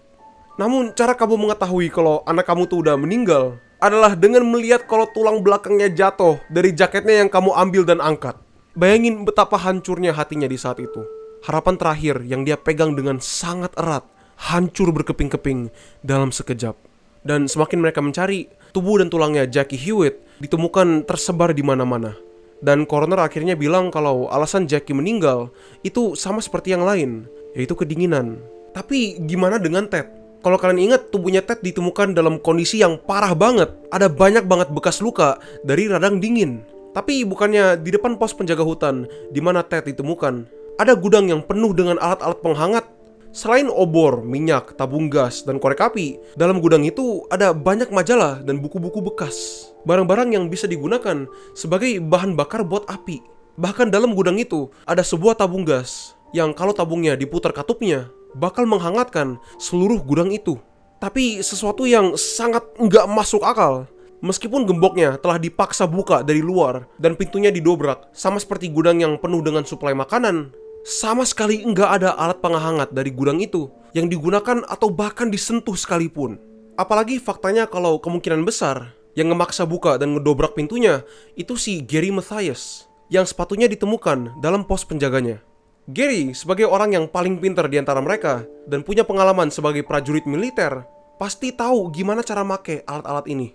Namun cara kamu mengetahui kalau anak kamu tuh udah meninggal, adalah dengan melihat kalau tulang belakangnya jatuh dari jaketnya yang kamu ambil dan angkat. Bayangin betapa hancurnya hatinya di saat itu. Harapan terakhir yang dia pegang dengan sangat erat, hancur berkeping-keping dalam sekejap. Dan semakin mereka mencari, tubuh dan tulangnya Jackie Hewitt ditemukan tersebar di mana-mana. Dan coroner akhirnya bilang kalau alasan Jackie meninggal itu sama seperti yang lain, yaitu kedinginan. Tapi gimana dengan Ted? Kalau kalian ingat, tubuhnya Ted ditemukan dalam kondisi yang parah banget. Ada banyak banget bekas luka dari radang dingin. Tapi bukannya di depan pos penjaga hutan di mana Ted ditemukan, ada gudang yang penuh dengan alat-alat penghangat. Selain obor, minyak, tabung gas, dan korek api, dalam gudang itu ada banyak majalah dan buku-buku bekas. Barang-barang yang bisa digunakan sebagai bahan bakar buat api. Bahkan dalam gudang itu ada sebuah tabung gas yang kalau tabungnya diputar katupnya, bakal menghangatkan seluruh gudang itu. Tapi sesuatu yang sangat nggak masuk akal. Meskipun gemboknya telah dipaksa buka dari luar dan pintunya didobrak, sama seperti gudang yang penuh dengan suplai makanan, sama sekali nggak ada alat penghangat dari gudang itu yang digunakan atau bahkan disentuh sekalipun. Apalagi faktanya kalau kemungkinan besar yang ngemaksa buka dan ngedobrak pintunya itu si Gary Mathias yang sepatunya ditemukan dalam pos penjaganya. Gary sebagai orang yang paling pintar di antara mereka dan punya pengalaman sebagai prajurit militer, pasti tahu gimana cara make alat-alat ini.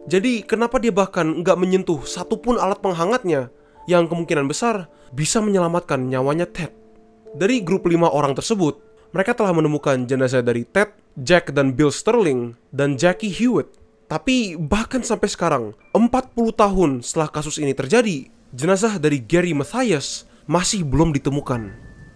Jadi kenapa dia bahkan nggak menyentuh satupun alat penghangatnya yang kemungkinan besar bisa menyelamatkan nyawanya Ted. Dari grup 5 orang tersebut, mereka telah menemukan jenazah dari Ted, Jack dan Bill Sterling, dan Jackie Hewitt. Tapi bahkan sampai sekarang, 40 tahun setelah kasus ini terjadi, jenazah dari Gary Mathias masih belum ditemukan.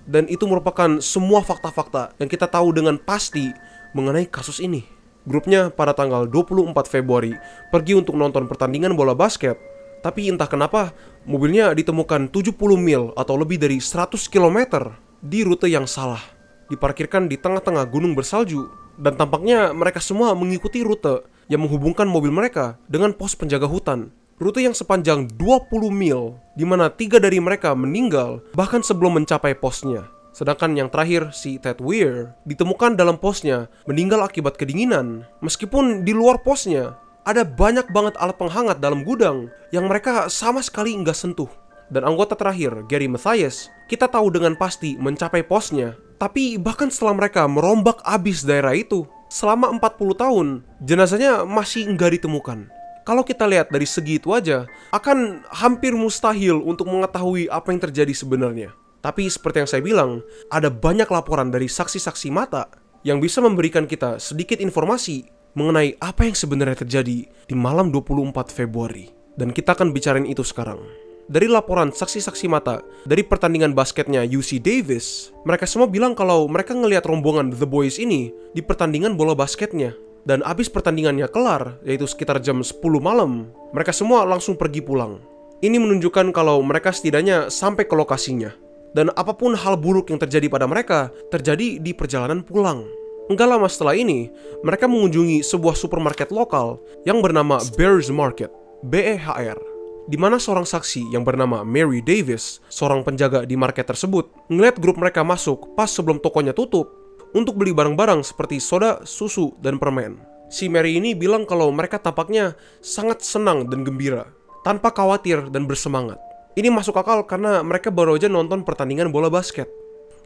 Dan itu merupakan semua fakta-fakta yang kita tahu dengan pasti mengenai kasus ini. Grupnya pada tanggal 24 Februari pergi untuk nonton pertandingan bola basket. Tapi entah kenapa, mobilnya ditemukan 70 mil atau lebih dari 100 km di rute yang salah. Diparkirkan di tengah-tengah gunung bersalju. Dan tampaknya mereka semua mengikuti rute yang menghubungkan mobil mereka dengan pos penjaga hutan. Rute yang sepanjang 20 mil, di mana 3 dari mereka meninggal bahkan sebelum mencapai posnya. Sedangkan yang terakhir, si Ted Weir, ditemukan dalam posnya meninggal akibat kedinginan. Meskipun di luar posnya ada banyak banget alat penghangat dalam gudang yang mereka sama sekali nggak sentuh. Dan anggota terakhir, Gary Mathias, kita tahu dengan pasti mencapai posnya. Tapi bahkan setelah mereka merombak abis daerah itu, selama 40 tahun, jenazahnya masih nggak ditemukan. Kalau kita lihat dari segi itu aja, akan hampir mustahil untuk mengetahui apa yang terjadi sebenarnya. Tapi seperti yang saya bilang, ada banyak laporan dari saksi-saksi mata yang bisa memberikan kita sedikit informasi mengenai apa yang sebenarnya terjadi di malam 24 Februari. Dan kita akan bicarain itu sekarang. Dari laporan saksi-saksi mata dari pertandingan basketnya UC Davis, mereka semua bilang kalau mereka ngelihat rombongan The Boys ini di pertandingan bola basketnya. Dan abis pertandingannya kelar, yaitu sekitar jam 10 malam, mereka semua langsung pergi pulang. Ini menunjukkan kalau mereka setidaknya sampai ke lokasinya. Dan apapun hal buruk yang terjadi pada mereka, terjadi di perjalanan pulang. Enggak lama setelah ini, mereka mengunjungi sebuah supermarket lokal yang bernama Bears Market, BEHR. Di mana seorang saksi yang bernama Mary Davis, seorang penjaga di market tersebut, ngeliat grup mereka masuk pas sebelum tokonya tutup untuk beli barang-barang seperti soda, susu, dan permen. Si Mary ini bilang kalau mereka tampaknya sangat senang dan gembira, tanpa khawatir dan bersemangat. Ini masuk akal karena mereka baru aja nonton pertandingan bola basket.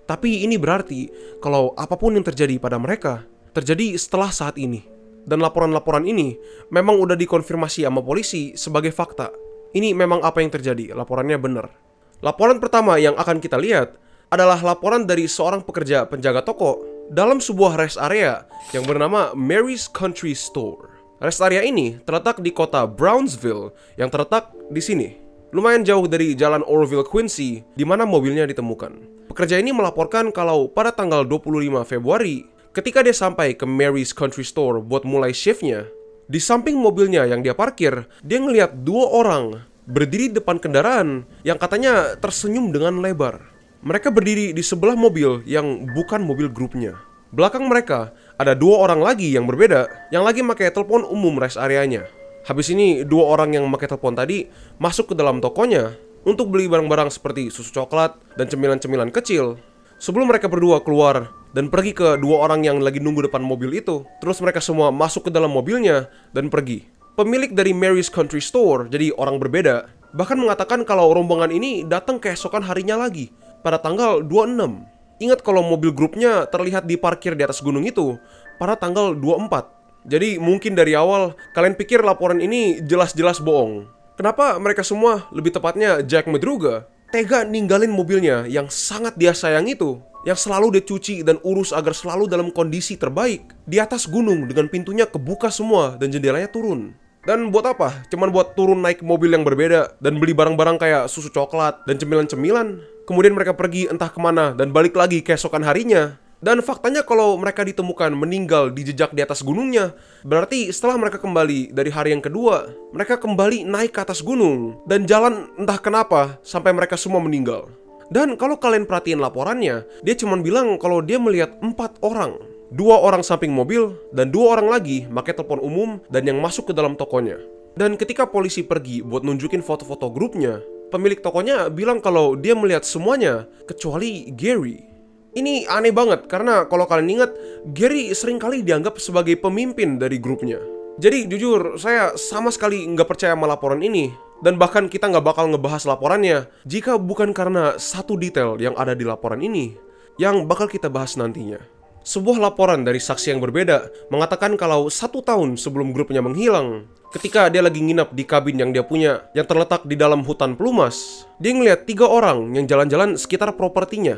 Tapi ini berarti kalau apapun yang terjadi pada mereka, terjadi setelah saat ini. Dan laporan-laporan ini memang udah dikonfirmasi sama polisi sebagai fakta. Ini memang apa yang terjadi, laporannya benar. Laporan pertama yang akan kita lihat adalah laporan dari seorang pekerja penjaga toko dalam sebuah rest area yang bernama Mary's Country Store. Rest area ini terletak di kota Brownsville yang terletak di sini. Lumayan jauh dari jalan Orville Quincy di mana mobilnya ditemukan. Pekerja ini melaporkan kalau pada tanggal 25 Februari, ketika dia sampai ke Mary's Country Store buat mulai shiftnya, di samping mobilnya yang dia parkir, dia ngelihat dua orang berdiri depan kendaraan yang katanya tersenyum dengan lebar. Mereka berdiri di sebelah mobil yang bukan mobil grupnya. Belakang mereka ada dua orang lagi yang berbeda yang lagi pakai telepon umum rest areanya. Habis ini dua orang yang pakai telepon tadi masuk ke dalam tokonya untuk beli barang-barang seperti susu coklat dan cemilan-cemilan kecil. Sebelum mereka berdua keluar dan pergi ke dua orang yang lagi nunggu depan mobil itu, terus mereka semua masuk ke dalam mobilnya dan pergi. Pemilik dari Mary's Country Store, jadi orang berbeda, bahkan mengatakan kalau rombongan ini datang keesokan harinya lagi pada tanggal 26. Ingat kalau mobil grupnya terlihat diparkir di atas gunung itu pada tanggal 24. Jadi mungkin dari awal kalian pikir laporan ini jelas-jelas bohong. Kenapa mereka semua, lebih tepatnya Jack Madruga, tega ninggalin mobilnya yang sangat dia sayang itu, yang selalu dicuci dan urus agar selalu dalam kondisi terbaik, di atas gunung dengan pintunya kebuka semua dan jendelanya turun. Dan buat apa? Cuman buat turun naik mobil yang berbeda dan beli barang-barang kayak susu coklat dan cemilan-cemilan. Kemudian mereka pergi entah kemana dan balik lagi keesokan harinya. Dan faktanya kalau mereka ditemukan meninggal di jejak di atas gunungnya, berarti setelah mereka kembali dari hari yang kedua, mereka kembali naik ke atas gunung dan jalan entah kenapa sampai mereka semua meninggal. Dan kalau kalian perhatiin laporannya, dia cuma bilang kalau dia melihat 4 orang. 2 orang samping mobil dan 2 orang lagi pakai telepon umum dan yang masuk ke dalam tokonya. Dan ketika polisi pergi buat nunjukin foto-foto grupnya, pemilik tokonya bilang kalau dia melihat semuanya kecuali Gary. Ini aneh banget karena kalau kalian ingat, Gary seringkali dianggap sebagai pemimpin dari grupnya. Jadi jujur, saya sama sekali nggak percaya sama laporan ini. Dan bahkan kita nggak bakal ngebahas laporannya jika bukan karena satu detail yang ada di laporan ini yang bakal kita bahas nantinya. Sebuah laporan dari saksi yang berbeda mengatakan kalau 1 tahun sebelum grupnya menghilang, ketika dia lagi nginap di kabin yang dia punya yang terletak di dalam hutan pelumas, dia ngeliat 3 orang yang jalan-jalan sekitar propertinya.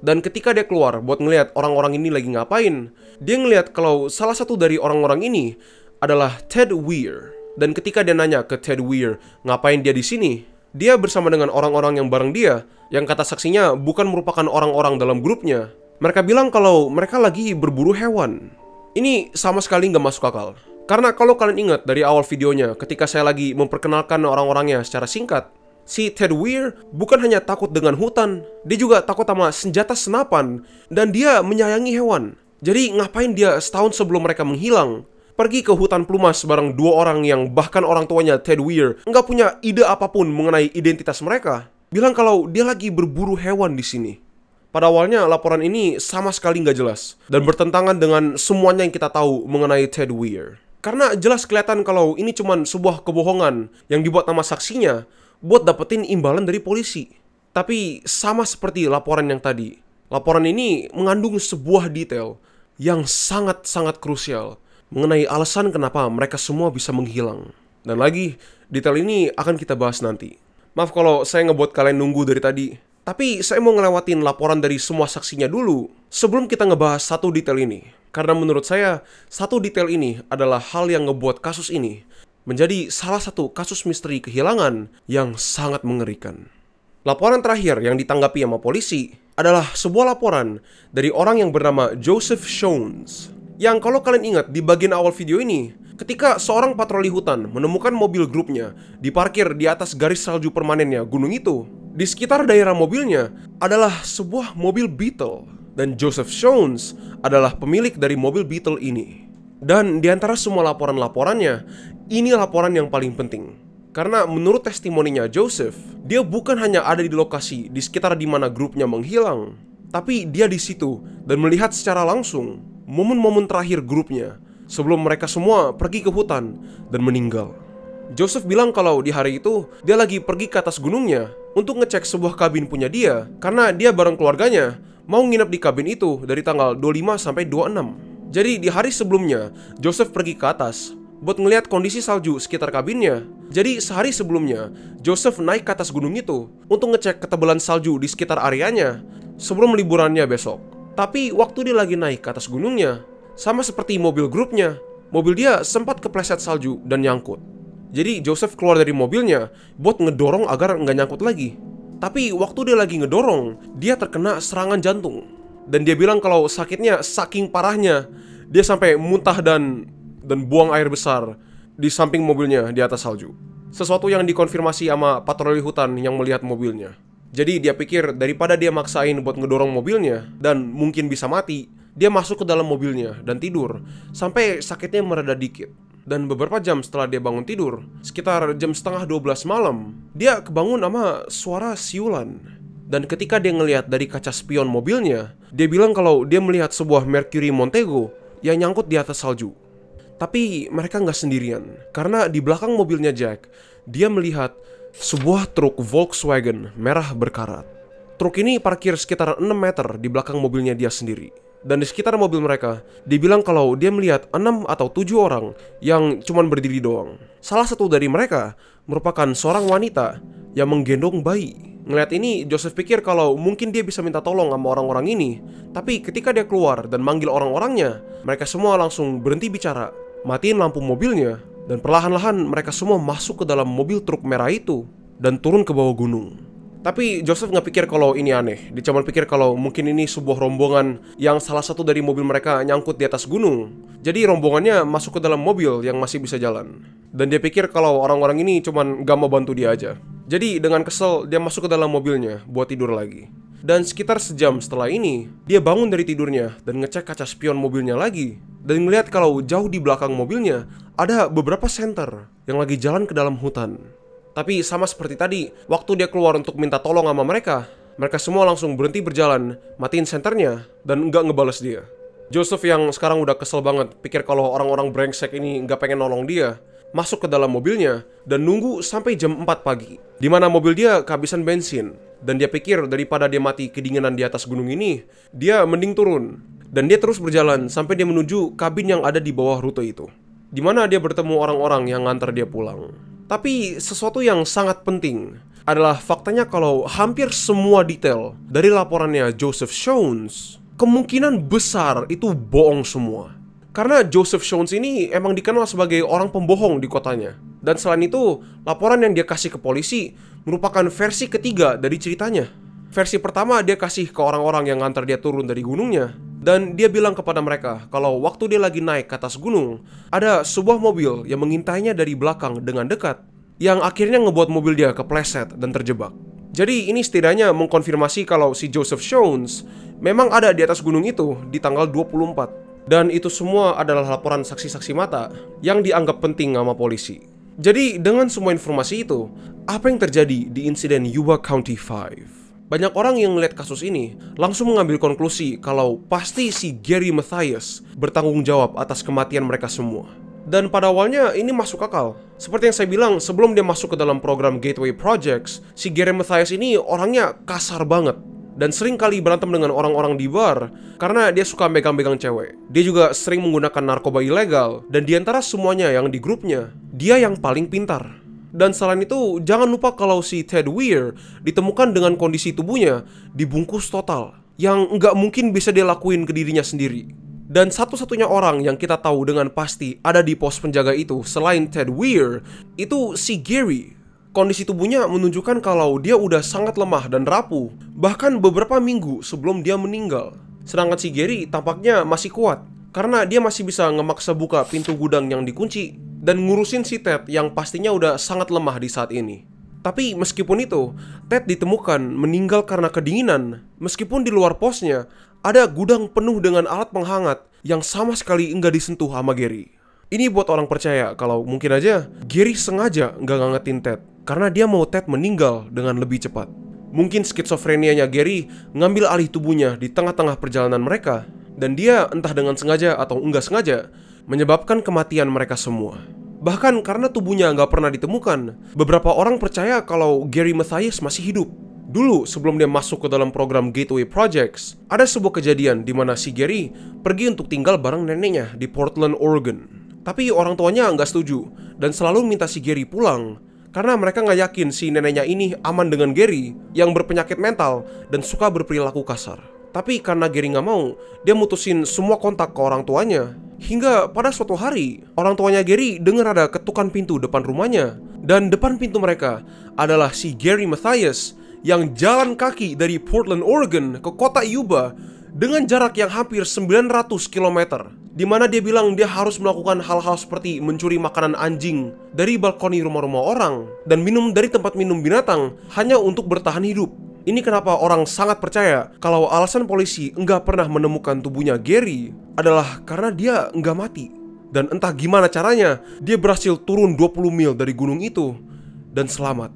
Dan ketika dia keluar buat ngeliat orang-orang ini lagi ngapain, dia ngeliat kalau salah satu dari orang-orang ini adalah Ted Weir. Dan ketika dia nanya ke Ted Weir ngapain dia di sini, dia bersama dengan orang-orang yang bareng dia, yang kata saksinya bukan merupakan orang-orang dalam grupnya. Mereka bilang kalau mereka lagi berburu hewan. Ini sama sekali nggak masuk akal. Karena kalau kalian ingat dari awal videonya, ketika saya lagi memperkenalkan orang-orangnya secara singkat, si Ted Weir bukan hanya takut dengan hutan, dia juga takut sama senjata senapan, dan dia menyayangi hewan. Jadi ngapain dia setahun sebelum mereka menghilang, pergi ke hutan pelumas bareng 2 orang yang bahkan orang tuanya Ted Weir nggak punya ide apapun mengenai identitas mereka, bilang kalau dia lagi berburu hewan di sini. Pada awalnya laporan ini sama sekali nggak jelas dan bertentangan dengan semuanya yang kita tahu mengenai Ted Weir. Karena jelas kelihatan kalau ini cuma sebuah kebohongan yang dibuat nama saksinya buat dapetin imbalan dari polisi. Tapi sama seperti laporan yang tadi, laporan ini mengandung sebuah detail yang sangat-sangat krusial mengenai alasan kenapa mereka semua bisa menghilang. Dan lagi, detail ini akan kita bahas nanti. Maaf kalau saya ngebuat kalian nunggu dari tadi. Tapi saya mau ngelewatin laporan dari semua saksinya dulu sebelum kita ngebahas satu detail ini. Karena menurut saya, satu detail ini adalah hal yang ngebuat kasus ini menjadi salah satu kasus misteri kehilangan yang sangat mengerikan. Laporan terakhir yang ditanggapi sama polisi adalah sebuah laporan dari orang yang bernama Joseph Shones. Yang kalau kalian ingat di bagian awal video ini, ketika seorang patroli hutan menemukan mobil grupnya diparkir di atas garis salju permanennya gunung itu, di sekitar daerah mobilnya adalah sebuah mobil Beetle. Dan Joseph Shones adalah pemilik dari mobil Beetle ini. Dan di antara semua laporan-laporannya, ini laporan yang paling penting. Karena menurut testimoninya Joseph, dia bukan hanya ada di lokasi di sekitar di mana grupnya menghilang, tapi dia di situ dan melihat secara langsung momen-momen terakhir grupnya sebelum mereka semua pergi ke hutan dan meninggal. Joseph bilang kalau di hari itu dia lagi pergi ke atas gunungnya untuk ngecek sebuah kabin punya dia karena dia bareng keluarganya mau nginep di kabin itu dari tanggal 25 sampai 26. Jadi di hari sebelumnya Joseph pergi ke atas buat ngeliat kondisi salju sekitar kabinnya. Jadi sehari sebelumnya Joseph naik ke atas gunung itu untuk ngecek ketebalan salju di sekitar areanya sebelum liburannya besok. Tapi waktu dia lagi naik ke atas gunungnya, sama seperti mobil grupnya, mobil dia sempat kepleset salju dan nyangkut. Jadi Joseph keluar dari mobilnya buat ngedorong agar nggak nyangkut lagi. Tapi waktu dia lagi ngedorong, dia terkena serangan jantung. Dan dia bilang kalau sakitnya saking parahnya, dia sampai muntah dan buang air besar di samping mobilnya di atas salju. Sesuatu yang dikonfirmasi sama patroli hutan yang melihat mobilnya. Jadi dia pikir daripada dia maksain buat ngedorong mobilnya dan mungkin bisa mati, dia masuk ke dalam mobilnya dan tidur sampai sakitnya mereda dikit. Dan beberapa jam setelah dia bangun tidur, sekitar jam setengah 12 malam, dia kebangun sama suara siulan. Dan ketika dia ngelihat dari kaca spion mobilnya, dia bilang kalau dia melihat sebuah Mercury Montego yang nyangkut di atas salju. Tapi mereka nggak sendirian, karena di belakang mobilnya Jack, dia melihat sebuah truk Volkswagen merah berkarat. Truk ini parkir sekitar 6 meter di belakang mobilnya dia sendiri. Dan di sekitar mobil mereka, dibilang kalau dia melihat 6 atau 7 orang yang cuman berdiri doang. Salah satu dari mereka merupakan seorang wanita yang menggendong bayi. Ngeliat ini, Joseph pikir kalau mungkin dia bisa minta tolong sama orang-orang ini. Tapi ketika dia keluar dan manggil orang-orangnya, mereka semua langsung berhenti bicara, matiin lampu mobilnya, dan perlahan-lahan mereka semua masuk ke dalam mobil truk merah itu dan turun ke bawah gunung. Tapi Joseph nggak pikir kalau ini aneh. Dia cuma pikir kalau mungkin ini sebuah rombongan yang salah satu dari mobil mereka nyangkut di atas gunung. Jadi rombongannya masuk ke dalam mobil yang masih bisa jalan. Dan dia pikir kalau orang-orang ini cuma gak mau bantu dia aja. Jadi dengan kesel dia masuk ke dalam mobilnya buat tidur lagi. Dan sekitar sejam setelah ini, dia bangun dari tidurnya dan ngecek kaca spion mobilnya lagi. Dan ngeliat kalau jauh di belakang mobilnya ada beberapa senter yang lagi jalan ke dalam hutan. Tapi sama seperti tadi, waktu dia keluar untuk minta tolong sama mereka semua langsung berhenti berjalan, matiin senternya, dan nggak ngebales dia. Joseph yang sekarang udah kesel banget, pikir kalau orang-orang brengsek ini nggak pengen nolong dia, masuk ke dalam mobilnya dan nunggu sampai jam 4 pagi, dimana mobil dia kehabisan bensin. Dan dia pikir daripada dia mati kedinginan di atas gunung ini, dia mending turun. Dan dia terus berjalan sampai dia menuju kabin yang ada di bawah rute itu, dimana dia bertemu orang-orang yang ngantar dia pulang. Tapi sesuatu yang sangat penting adalah faktanya kalau hampir semua detail dari laporannya Joseph Shones kemungkinan besar itu bohong semua. Karena Joseph Shones ini emang dikenal sebagai orang pembohong di kotanya. Dan selain itu, laporan yang dia kasih ke polisi merupakan versi ketiga dari ceritanya. Versi pertama dia kasih ke orang-orang yang ngantar dia turun dari gunungnya. Dan dia bilang kepada mereka kalau waktu dia lagi naik ke atas gunung, ada sebuah mobil yang mengintainya dari belakang dengan dekat, yang akhirnya ngebuat mobil dia kepleset dan terjebak. Jadi ini setidaknya mengkonfirmasi kalau si Joseph Shones memang ada di atas gunung itu di tanggal 24. Dan itu semua adalah laporan saksi-saksi mata yang dianggap penting sama polisi. Jadi dengan semua informasi itu, apa yang terjadi di insiden Yuba County 5? Banyak orang yang ngeliat kasus ini langsung mengambil konklusi kalau pasti si Gary Mathias bertanggung jawab atas kematian mereka semua. Dan pada awalnya ini masuk akal. Seperti yang saya bilang sebelum dia masuk ke dalam program Gateway Projects, si Gary Mathias ini orangnya kasar banget. Dan sering kali berantem dengan orang-orang di bar karena dia suka megang-megang cewek. Dia juga sering menggunakan narkoba ilegal. Dan diantara semuanya yang di grupnya, dia yang paling pintar. Dan selain itu, jangan lupa kalau si Ted Weir ditemukan dengan kondisi tubuhnya dibungkus total, yang nggak mungkin bisa dia lakuin ke dirinya sendiri. Dan satu-satunya orang yang kita tahu dengan pasti ada di pos penjaga itu selain Ted Weir, itu si Gary. Kondisi tubuhnya menunjukkan kalau dia udah sangat lemah dan rapuh, bahkan beberapa minggu sebelum dia meninggal. Sedangkan si Gary tampaknya masih kuat, karena dia masih bisa ngemaksa buka pintu gudang yang dikunci dan ngurusin si Ted yang pastinya udah sangat lemah di saat ini. Tapi meskipun itu, Ted ditemukan meninggal karena kedinginan, meskipun di luar posnya ada gudang penuh dengan alat penghangat yang sama sekali nggak disentuh sama Gary. Ini buat orang percaya kalau mungkin aja Gary sengaja nggak ngangetin Ted karena dia mau Ted meninggal dengan lebih cepat. Mungkin skizofrenianya Gary ngambil alih tubuhnya di tengah-tengah perjalanan mereka, dan dia entah dengan sengaja atau enggak sengaja menyebabkan kematian mereka semua. Bahkan karena tubuhnya nggak pernah ditemukan, beberapa orang percaya kalau Gary Mathias masih hidup. Dulu sebelum dia masuk ke dalam program Gateway Projects, ada sebuah kejadian di mana si Gary pergi untuk tinggal bareng neneknya di Portland, Oregon. Tapi orang tuanya nggak setuju dan selalu minta si Gary pulang karena mereka nggak yakin si neneknya ini aman dengan Gary yang berpenyakit mental dan suka berperilaku kasar. Tapi karena Gary nggak mau, dia mutusin semua kontak ke orang tuanya. Hingga pada suatu hari, orang tuanya Gary dengar ada ketukan pintu depan rumahnya. Dan depan pintu mereka adalah si Gary Mathias yang jalan kaki dari Portland, Oregon ke kota Yuba dengan jarak yang hampir 900 km. Di mana dia bilang dia harus melakukan hal-hal seperti mencuri makanan anjing dari balkoni rumah-rumah orang dan minum dari tempat minum binatang hanya untuk bertahan hidup. Ini kenapa orang sangat percaya kalau alasan polisi enggak pernah menemukan tubuhnya Gary adalah karena dia enggak mati. Dan entah gimana caranya, dia berhasil turun 20 mil dari gunung itu dan selamat.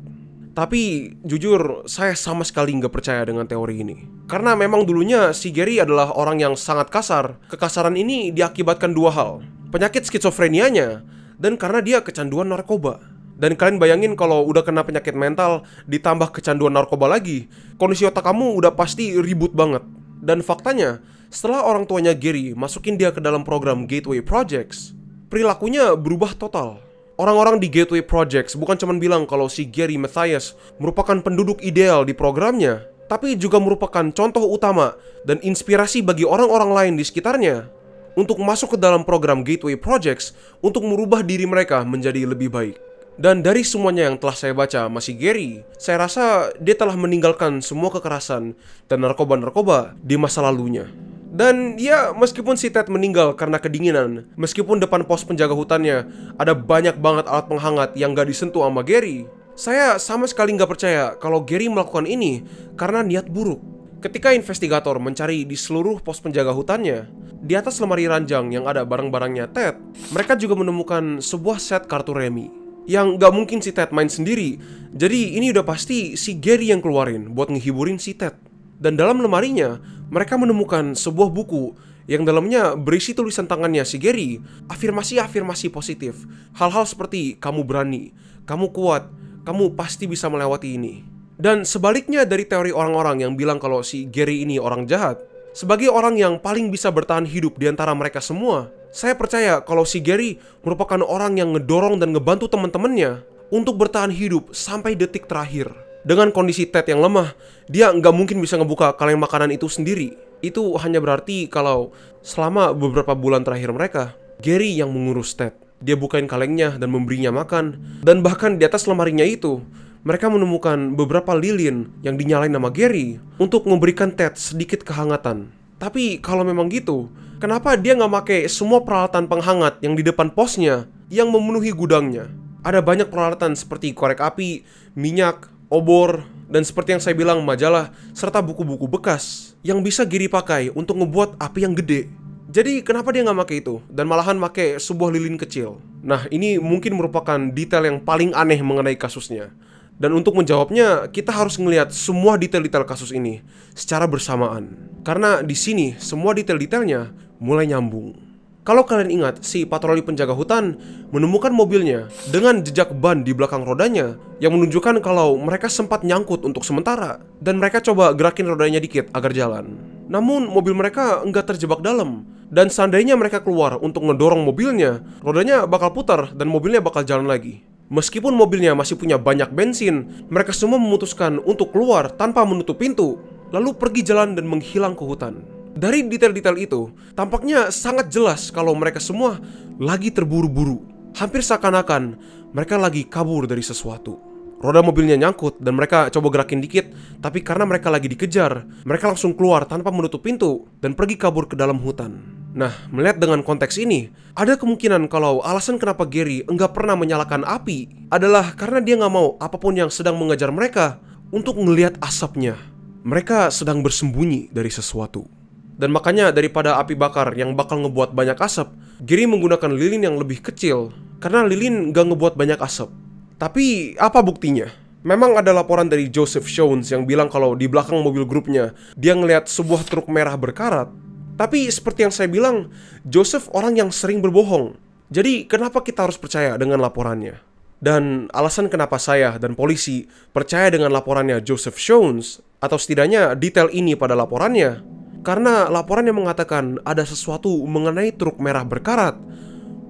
Tapi jujur, saya sama sekali nggak percaya dengan teori ini. Karena memang dulunya si Gary adalah orang yang sangat kasar. Kekasaran ini diakibatkan dua hal. Penyakit skizofrenianya dan karena dia kecanduan narkoba. Dan kalian bayangin kalau udah kena penyakit mental ditambah kecanduan narkoba lagi, kondisi otak kamu udah pasti ribut banget. Dan faktanya, setelah orang tuanya Gary masukin dia ke dalam program Gateway Projects, perilakunya berubah total. Orang-orang di Gateway Projects bukan cuma bilang kalau si Gary Mathias merupakan penduduk ideal di programnya, tapi juga merupakan contoh utama dan inspirasi bagi orang-orang lain di sekitarnya untuk masuk ke dalam program Gateway Projects untuk merubah diri mereka menjadi lebih baik. Dan dari semuanya yang telah saya baca masih Gary, saya rasa dia telah meninggalkan semua kekerasan dan narkoba-narkoba di masa lalunya. Dan ya, meskipun si Ted meninggal karena kedinginan, meskipun depan pos penjaga hutannya ada banyak banget alat penghangat yang gak disentuh sama Gary, saya sama sekali gak percaya kalau Gary melakukan ini karena niat buruk. Ketika investigator mencari di seluruh pos penjaga hutannya, di atas lemari ranjang yang ada barang-barangnya Ted, mereka juga menemukan sebuah set kartu remi yang gak mungkin si Ted main sendiri. Jadi ini udah pasti si Gary yang keluarin buat ngehiburin si Ted. Dan dalam lemarinya, mereka menemukan sebuah buku yang dalamnya berisi tulisan tangannya si Gary, afirmasi-afirmasi positif. Hal-hal seperti kamu berani, kamu kuat, kamu pasti bisa melewati ini. Dan sebaliknya dari teori orang-orang yang bilang kalau si Gary ini orang jahat, sebagai orang yang paling bisa bertahan hidup di antara mereka semua, saya percaya kalau si Gary merupakan orang yang ngedorong dan ngebantu teman-temannya untuk bertahan hidup sampai detik terakhir. Dengan kondisi Ted yang lemah, dia nggak mungkin bisa ngebuka kaleng makanan itu sendiri. Itu hanya berarti kalau selama beberapa bulan terakhir mereka, Gary yang mengurus Ted. Dia bukain kalengnya dan memberinya makan. Dan bahkan di atas lemarinya itu, mereka menemukan beberapa lilin yang dinyalain sama Gary untuk memberikan Ted sedikit kehangatan. Tapi kalau memang gitu, kenapa dia nggak pakai semua peralatan penghangat yang di depan posnya yang memenuhi gudangnya? Ada banyak peralatan seperti korek api, minyak, obor, dan seperti yang saya bilang majalah, serta buku-buku bekas yang bisa Gary pakai untuk ngebuat api yang gede. Jadi kenapa dia nggak pakai itu dan malahan pakai sebuah lilin kecil? Nah, ini mungkin merupakan detail yang paling aneh mengenai kasusnya. Dan untuk menjawabnya, kita harus ngelihat semua detail-detail kasus ini secara bersamaan. Karena di sini semua detail-detailnya mulai nyambung. Kalau kalian ingat, si patroli penjaga hutan menemukan mobilnya dengan jejak ban di belakang rodanya yang menunjukkan kalau mereka sempat nyangkut untuk sementara dan mereka coba gerakin rodanya dikit agar jalan. Namun mobil mereka nggak terjebak dalam dan seandainya mereka keluar untuk ngedorong mobilnya, rodanya bakal putar dan mobilnya bakal jalan lagi. Meskipun mobilnya masih punya banyak bensin, mereka semua memutuskan untuk keluar tanpa menutup pintu, lalu pergi jalan dan menghilang ke hutan. Dari detail-detail itu, tampaknya sangat jelas kalau mereka semua lagi terburu-buru. Hampir seakan-akan mereka lagi kabur dari sesuatu. Roda mobilnya nyangkut dan mereka coba gerakin dikit, tapi karena mereka lagi dikejar, mereka langsung keluar tanpa menutup pintu dan pergi kabur ke dalam hutan. Nah, melihat dengan konteks ini, ada kemungkinan kalau alasan kenapa Gary enggak pernah menyalakan api adalah karena dia nggak mau apapun yang sedang mengejar mereka untuk ngelihat asapnya. Mereka sedang bersembunyi dari sesuatu. Dan makanya daripada api bakar yang bakal ngebuat banyak asap, Gary menggunakan lilin yang lebih kecil karena lilin nggak ngebuat banyak asap. Tapi apa buktinya? Memang ada laporan dari Joseph Shones yang bilang kalau di belakang mobil grupnya dia ngelihat sebuah truk merah berkarat. Tapi seperti yang saya bilang, Joseph orang yang sering berbohong. Jadi kenapa kita harus percaya dengan laporannya? Dan alasan kenapa saya dan polisi percaya dengan laporannya Joseph Shones, atau setidaknya detail ini pada laporannya, karena laporannya mengatakan ada sesuatu mengenai truk merah berkarat.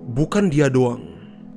Bukan dia doang.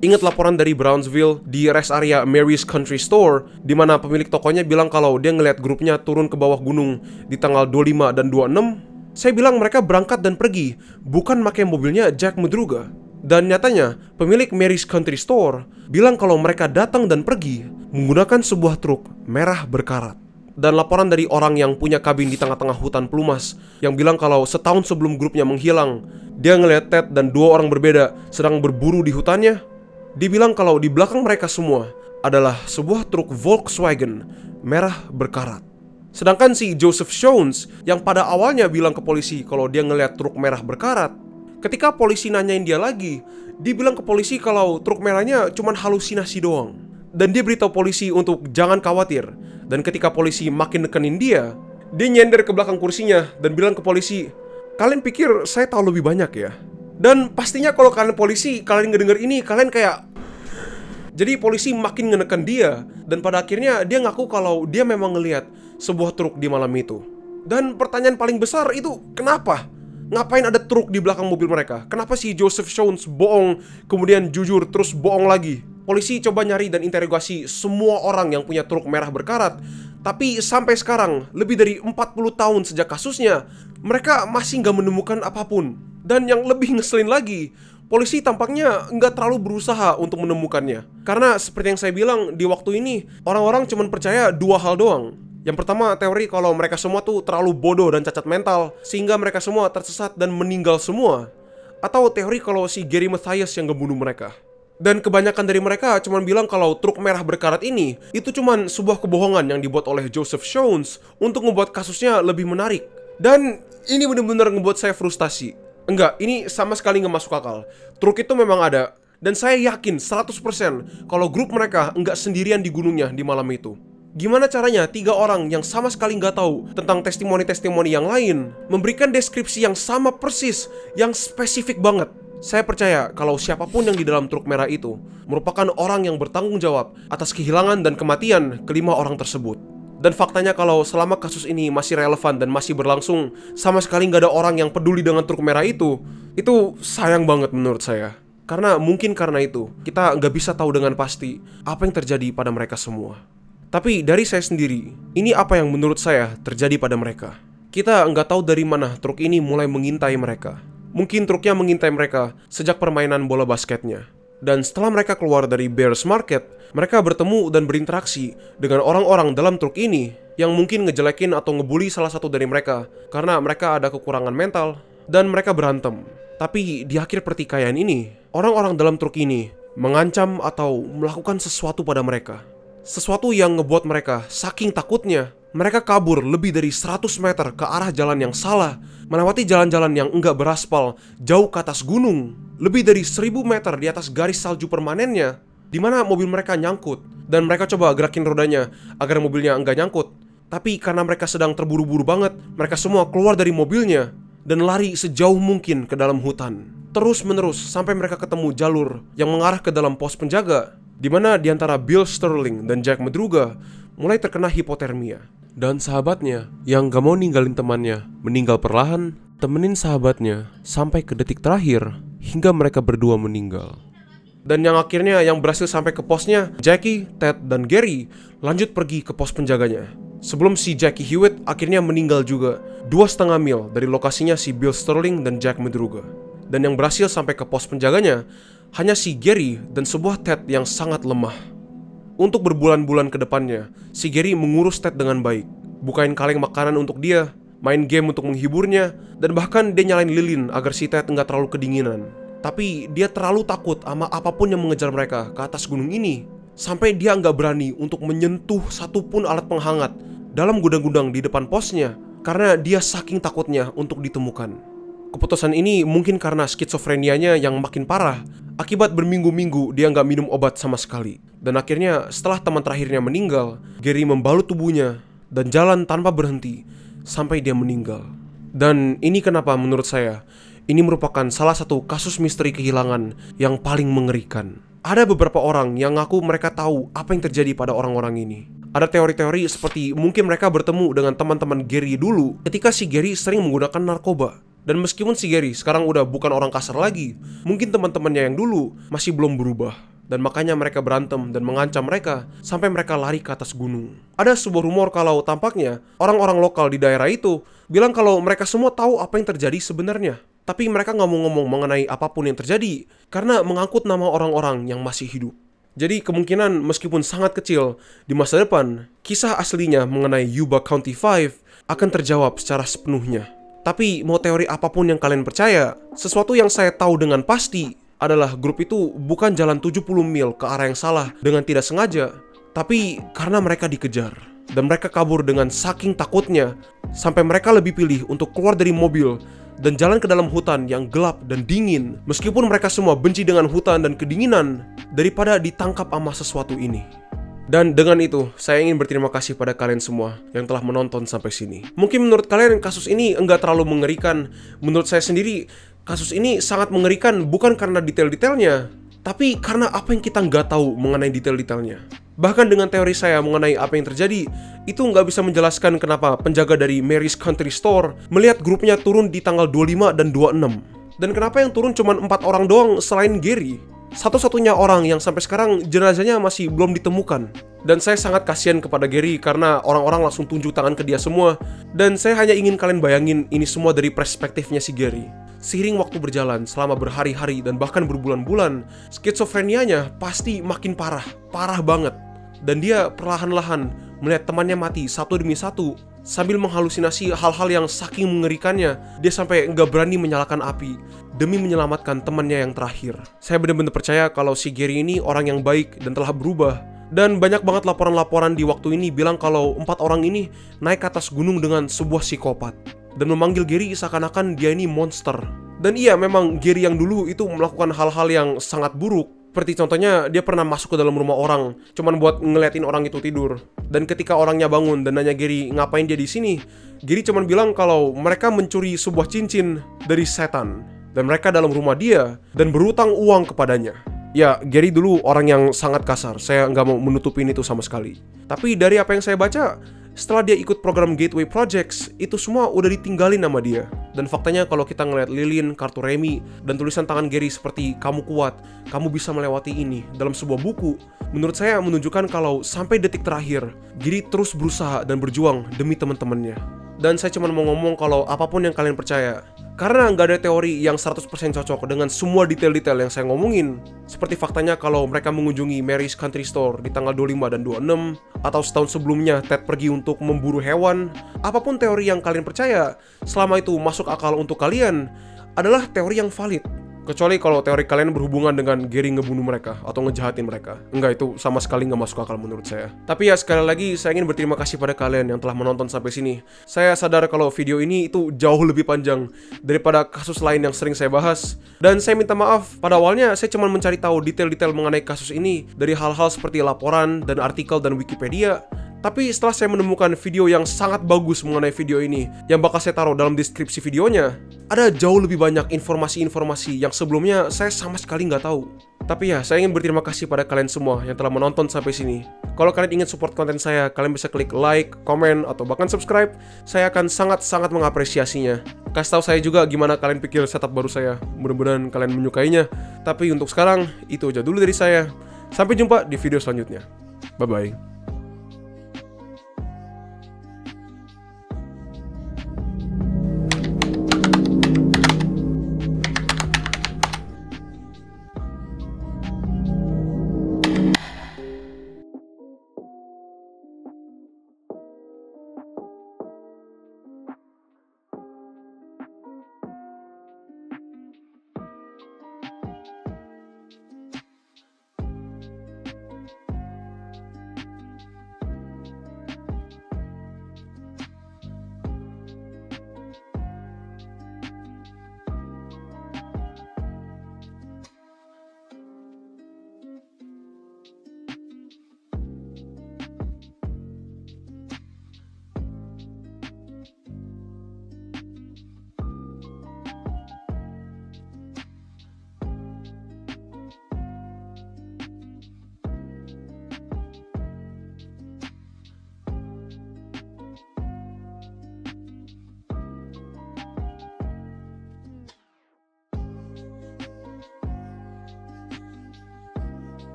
Ingat laporan dari Brownsville di rest area Mary's Country Store, di mana pemilik tokonya bilang kalau dia ngeliat grupnya turun ke bawah gunung di tanggal 25 dan 26? Saya bilang mereka berangkat dan pergi, bukan pakai mobilnya Jack Madruga. Dan nyatanya, pemilik Mary's Country Store bilang kalau mereka datang dan pergi menggunakan sebuah truk merah berkarat. Dan laporan dari orang yang punya kabin di tengah-tengah hutan pelumas yang bilang kalau setahun sebelum grupnya menghilang, dia ngeliat Ted dan 2 orang berbeda sedang berburu di hutannya. Dibilang kalau di belakang mereka semua adalah sebuah truk Volkswagen merah berkarat. Sedangkan si Joseph Shones yang pada awalnya bilang ke polisi kalau dia ngeliat truk merah berkarat, ketika polisi nanyain dia lagi, dia bilang ke polisi kalau truk merahnya cuma halusinasi doang. Dan dia beritahu polisi untuk jangan khawatir. Dan ketika polisi makin nekenin dia nyender ke belakang kursinya dan bilang ke polisi, "Kalian pikir saya tahu lebih banyak ya?" Dan pastinya kalau kalian polisi, kalian ngedenger ini, kalian kayak... Jadi polisi makin ngenekan dia, dan pada akhirnya dia ngaku kalau dia memang ngelihat sebuah truk di malam itu. Dan pertanyaan paling besar itu, kenapa? Ngapain ada truk di belakang mobil mereka? Kenapa si Joseph Shones bohong, kemudian jujur, terus bohong lagi? Polisi coba nyari dan interogasi semua orang yang punya truk merah berkarat, tapi sampai sekarang, lebih dari 40 tahun sejak kasusnya, mereka masih nggak menemukan apapun. Dan yang lebih ngeselin lagi, polisi tampaknya nggak terlalu berusaha untuk menemukannya. Karena seperti yang saya bilang, di waktu ini, orang-orang cuma percaya 2 hal doang. Yang pertama, teori kalau mereka semua tuh terlalu bodoh dan cacat mental, sehingga mereka semua tersesat dan meninggal semua. Atau teori kalau si Gary Mathias yang ngebunuh mereka. Dan kebanyakan dari mereka cuma bilang kalau truk merah berkarat ini itu cuma sebuah kebohongan yang dibuat oleh Joseph Shones untuk membuat kasusnya lebih menarik. Dan ini benar-benar ngebuat saya frustasi. Enggak, ini sama sekali nggak masuk akal. Truk itu memang ada, dan saya yakin 100% kalau grup mereka nggak sendirian di gunungnya di malam itu. Gimana caranya 3 orang yang sama sekali nggak tahu tentang testimoni-testimoni yang lain memberikan deskripsi yang sama persis, yang spesifik banget? Saya percaya kalau siapapun yang di dalam truk merah itu merupakan orang yang bertanggung jawab atas kehilangan dan kematian kelima orang tersebut. Dan faktanya kalau selama kasus ini masih relevan dan masih berlangsung, sama sekali nggak ada orang yang peduli dengan truk merah itu sayang banget menurut saya. Karena mungkin karena itu, kita nggak bisa tahu dengan pasti apa yang terjadi pada mereka semua. Tapi dari saya sendiri, ini apa yang menurut saya terjadi pada mereka. Kita nggak tahu dari mana truk ini mulai mengintai mereka. Mungkin truknya mengintai mereka sejak permainan bola basketnya. Dan setelah mereka keluar dari Bears Market, mereka bertemu dan berinteraksi dengan orang-orang dalam truk ini yang mungkin ngejelekin atau ngebully salah satu dari mereka karena mereka ada kekurangan mental dan mereka berantem. Tapi di akhir pertikaian ini, orang-orang dalam truk ini mengancam atau melakukan sesuatu pada mereka. Sesuatu yang ngebuat mereka saking takutnya, mereka kabur lebih dari 100 meter ke arah jalan yang salah, melewati jalan-jalan yang enggak beraspal, jauh ke atas gunung, lebih dari 1000 meter di atas garis salju permanennya, di mana mobil mereka nyangkut, dan mereka coba gerakin rodanya agar mobilnya enggak nyangkut. Tapi karena mereka sedang terburu-buru banget, mereka semua keluar dari mobilnya dan lari sejauh mungkin ke dalam hutan. Terus-menerus sampai mereka ketemu jalur yang mengarah ke dalam pos penjaga, di mana di antara Bill Sterling dan Jack Madruga mulai terkena hipotermia. Dan sahabatnya yang gak mau ninggalin temannya meninggal perlahan, temenin sahabatnya sampai ke detik terakhir hingga mereka berdua meninggal. Dan yang akhirnya yang berhasil sampai ke posnya, Jackie, Ted, dan Gary lanjut pergi ke pos penjaganya. Sebelum si Jackie Hewitt akhirnya meninggal juga 2,5 mil dari lokasinya si Bill Sterling dan Jack Madruga. Dan yang berhasil sampai ke pos penjaganya hanya si Gary dan sebuah Ted yang sangat lemah. Untuk berbulan-bulan ke depannya, si Gary mengurus Ted dengan baik, bukain kaleng makanan untuk dia, main game untuk menghiburnya, dan bahkan dia nyalain lilin agar si Ted nggak terlalu kedinginan. Tapi dia terlalu takut sama apapun yang mengejar mereka ke atas gunung ini, sampai dia nggak berani untuk menyentuh satupun alat penghangat dalam gudang-gudang di depan posnya, karena dia saking takutnya untuk ditemukan. Keputusan ini mungkin karena skizofrenianya yang makin parah, akibat berminggu-minggu dia nggak minum obat sama sekali. Dan akhirnya setelah teman terakhirnya meninggal, Gary membalut tubuhnya dan jalan tanpa berhenti sampai dia meninggal. Dan ini kenapa menurut saya ini merupakan salah satu kasus misteri kehilangan yang paling mengerikan. Ada beberapa orang yang ngaku mereka tahu apa yang terjadi pada orang-orang ini. Ada teori-teori seperti mungkin mereka bertemu dengan teman-teman Gary dulu ketika si Gary sering menggunakan narkoba. Dan meskipun si Gary sekarang udah bukan orang kasar lagi, mungkin teman-temannya yang dulu masih belum berubah. dan makanya mereka berantem dan mengancam mereka sampai mereka lari ke atas gunung. Ada sebuah rumor kalau tampaknya orang-orang lokal di daerah itu bilang kalau mereka semua tahu apa yang terjadi sebenarnya. Tapi mereka nggak mau ngomong mengenai apapun yang terjadi karena mengangkut nama orang-orang yang masih hidup. Jadi kemungkinan meskipun sangat kecil, di masa depan, kisah aslinya mengenai Yuba County 5 akan terjawab secara sepenuhnya. Tapi mau teori apapun yang kalian percaya, sesuatu yang saya tahu dengan pasti adalah grup itu bukan jalan 70 mil ke arah yang salah dengan tidak sengaja, tapi karena mereka dikejar. Dan mereka kabur dengan saking takutnya, sampai mereka lebih pilih untuk keluar dari mobil dan jalan ke dalam hutan yang gelap dan dingin, meskipun mereka semua benci dengan hutan dan kedinginan, daripada ditangkap sama sesuatu ini. Dan dengan itu, saya ingin berterima kasih pada kalian semua yang telah menonton sampai sini. Mungkin menurut kalian kasus ini enggak terlalu mengerikan. Menurut saya sendiri, kasus ini sangat mengerikan bukan karena detail-detailnya, tapi karena apa yang kita nggak tahu mengenai detail-detailnya. Bahkan dengan teori saya mengenai apa yang terjadi, itu nggak bisa menjelaskan kenapa penjaga dari Mary's Country Store melihat grupnya turun di tanggal 25 dan 26. Dan kenapa yang turun cuma 4 orang doang selain Gary? Satu-satunya orang yang sampai sekarang jenazahnya masih belum ditemukan. Dan saya sangat kasihan kepada Gary karena orang-orang langsung tunjuk tangan ke dia semua. Dan saya hanya ingin kalian bayangin ini semua dari perspektifnya si Gary. Seiring waktu berjalan selama berhari-hari dan bahkan berbulan-bulan, skizofrenianya pasti makin parah banget. Dan dia perlahan-lahan melihat temannya mati satu demi satu, sambil menghalusinasi hal-hal yang saking mengerikannya, dia sampai nggak berani menyalakan api demi menyelamatkan temannya yang terakhir. Saya benar-benar percaya kalau si Gary ini orang yang baik dan telah berubah. Dan banyak banget laporan-laporan di waktu ini bilang kalau 4 orang ini naik ke atas gunung dengan sebuah psikopat dan memanggil Gary seakan-akan dia ini monster. Dan iya, memang Gary yang dulu itu melakukan hal-hal yang sangat buruk. Seperti contohnya, dia pernah masuk ke dalam rumah orang cuman buat ngeliatin orang itu tidur. Dan ketika orangnya bangun dan nanya Gary ngapain dia di sini, Gary cuman bilang kalau mereka mencuri sebuah cincin dari setan dan mereka dalam rumah dia dan berutang uang kepadanya. Ya, Gary dulu orang yang sangat kasar. Saya nggak mau menutupin itu sama sekali. Tapi dari apa yang saya baca, setelah dia ikut program Gateway Projects, itu semua udah ditinggalin sama dia. Dan faktanya kalau kita ngeliat lilin, kartu remi, dan tulisan tangan Gary seperti "kamu kuat, kamu bisa melewati ini" dalam sebuah buku, menurut saya menunjukkan kalau sampai detik terakhir, Gary terus berusaha dan berjuang demi teman-temannya. Dan saya cuma mau ngomong kalau apapun yang kalian percaya, karena nggak ada teori yang 100% cocok dengan semua detail-detail yang saya ngomongin. Seperti faktanya kalau mereka mengunjungi Mary's Country Store di tanggal 25 dan 26, atau setahun sebelumnya Ted pergi untuk memburu hewan. Apapun teori yang kalian percaya, selama itu masuk akal untuk kalian, adalah teori yang valid. Kecuali kalau teori kalian berhubungan dengan Gary ngebunuh mereka atau ngejahatin mereka. Enggak, itu sama sekali nggak masuk akal menurut saya. Tapi ya, sekali lagi saya ingin berterima kasih pada kalian yang telah menonton sampai sini. Saya sadar kalau video ini itu jauh lebih panjang daripada kasus lain yang sering saya bahas. Dan saya minta maaf, pada awalnya saya cuma mencari tahu detail-detail mengenai kasus ini dari hal-hal seperti laporan dan artikel dan Wikipedia. Tapi setelah saya menemukan video yang sangat bagus mengenai video ini, yang bakal saya taruh dalam deskripsi videonya, ada jauh lebih banyak informasi-informasi yang sebelumnya saya sama sekali nggak tahu. Tapi ya, saya ingin berterima kasih pada kalian semua yang telah menonton sampai sini. Kalau kalian ingin support konten saya, kalian bisa klik like, komen, atau bahkan subscribe. Saya akan sangat-sangat mengapresiasinya. Kasih tahu saya juga gimana kalian pikir setup baru saya. Mudah-mudahan kalian menyukainya. Tapi untuk sekarang, itu aja dulu dari saya. Sampai jumpa di video selanjutnya. Bye-bye.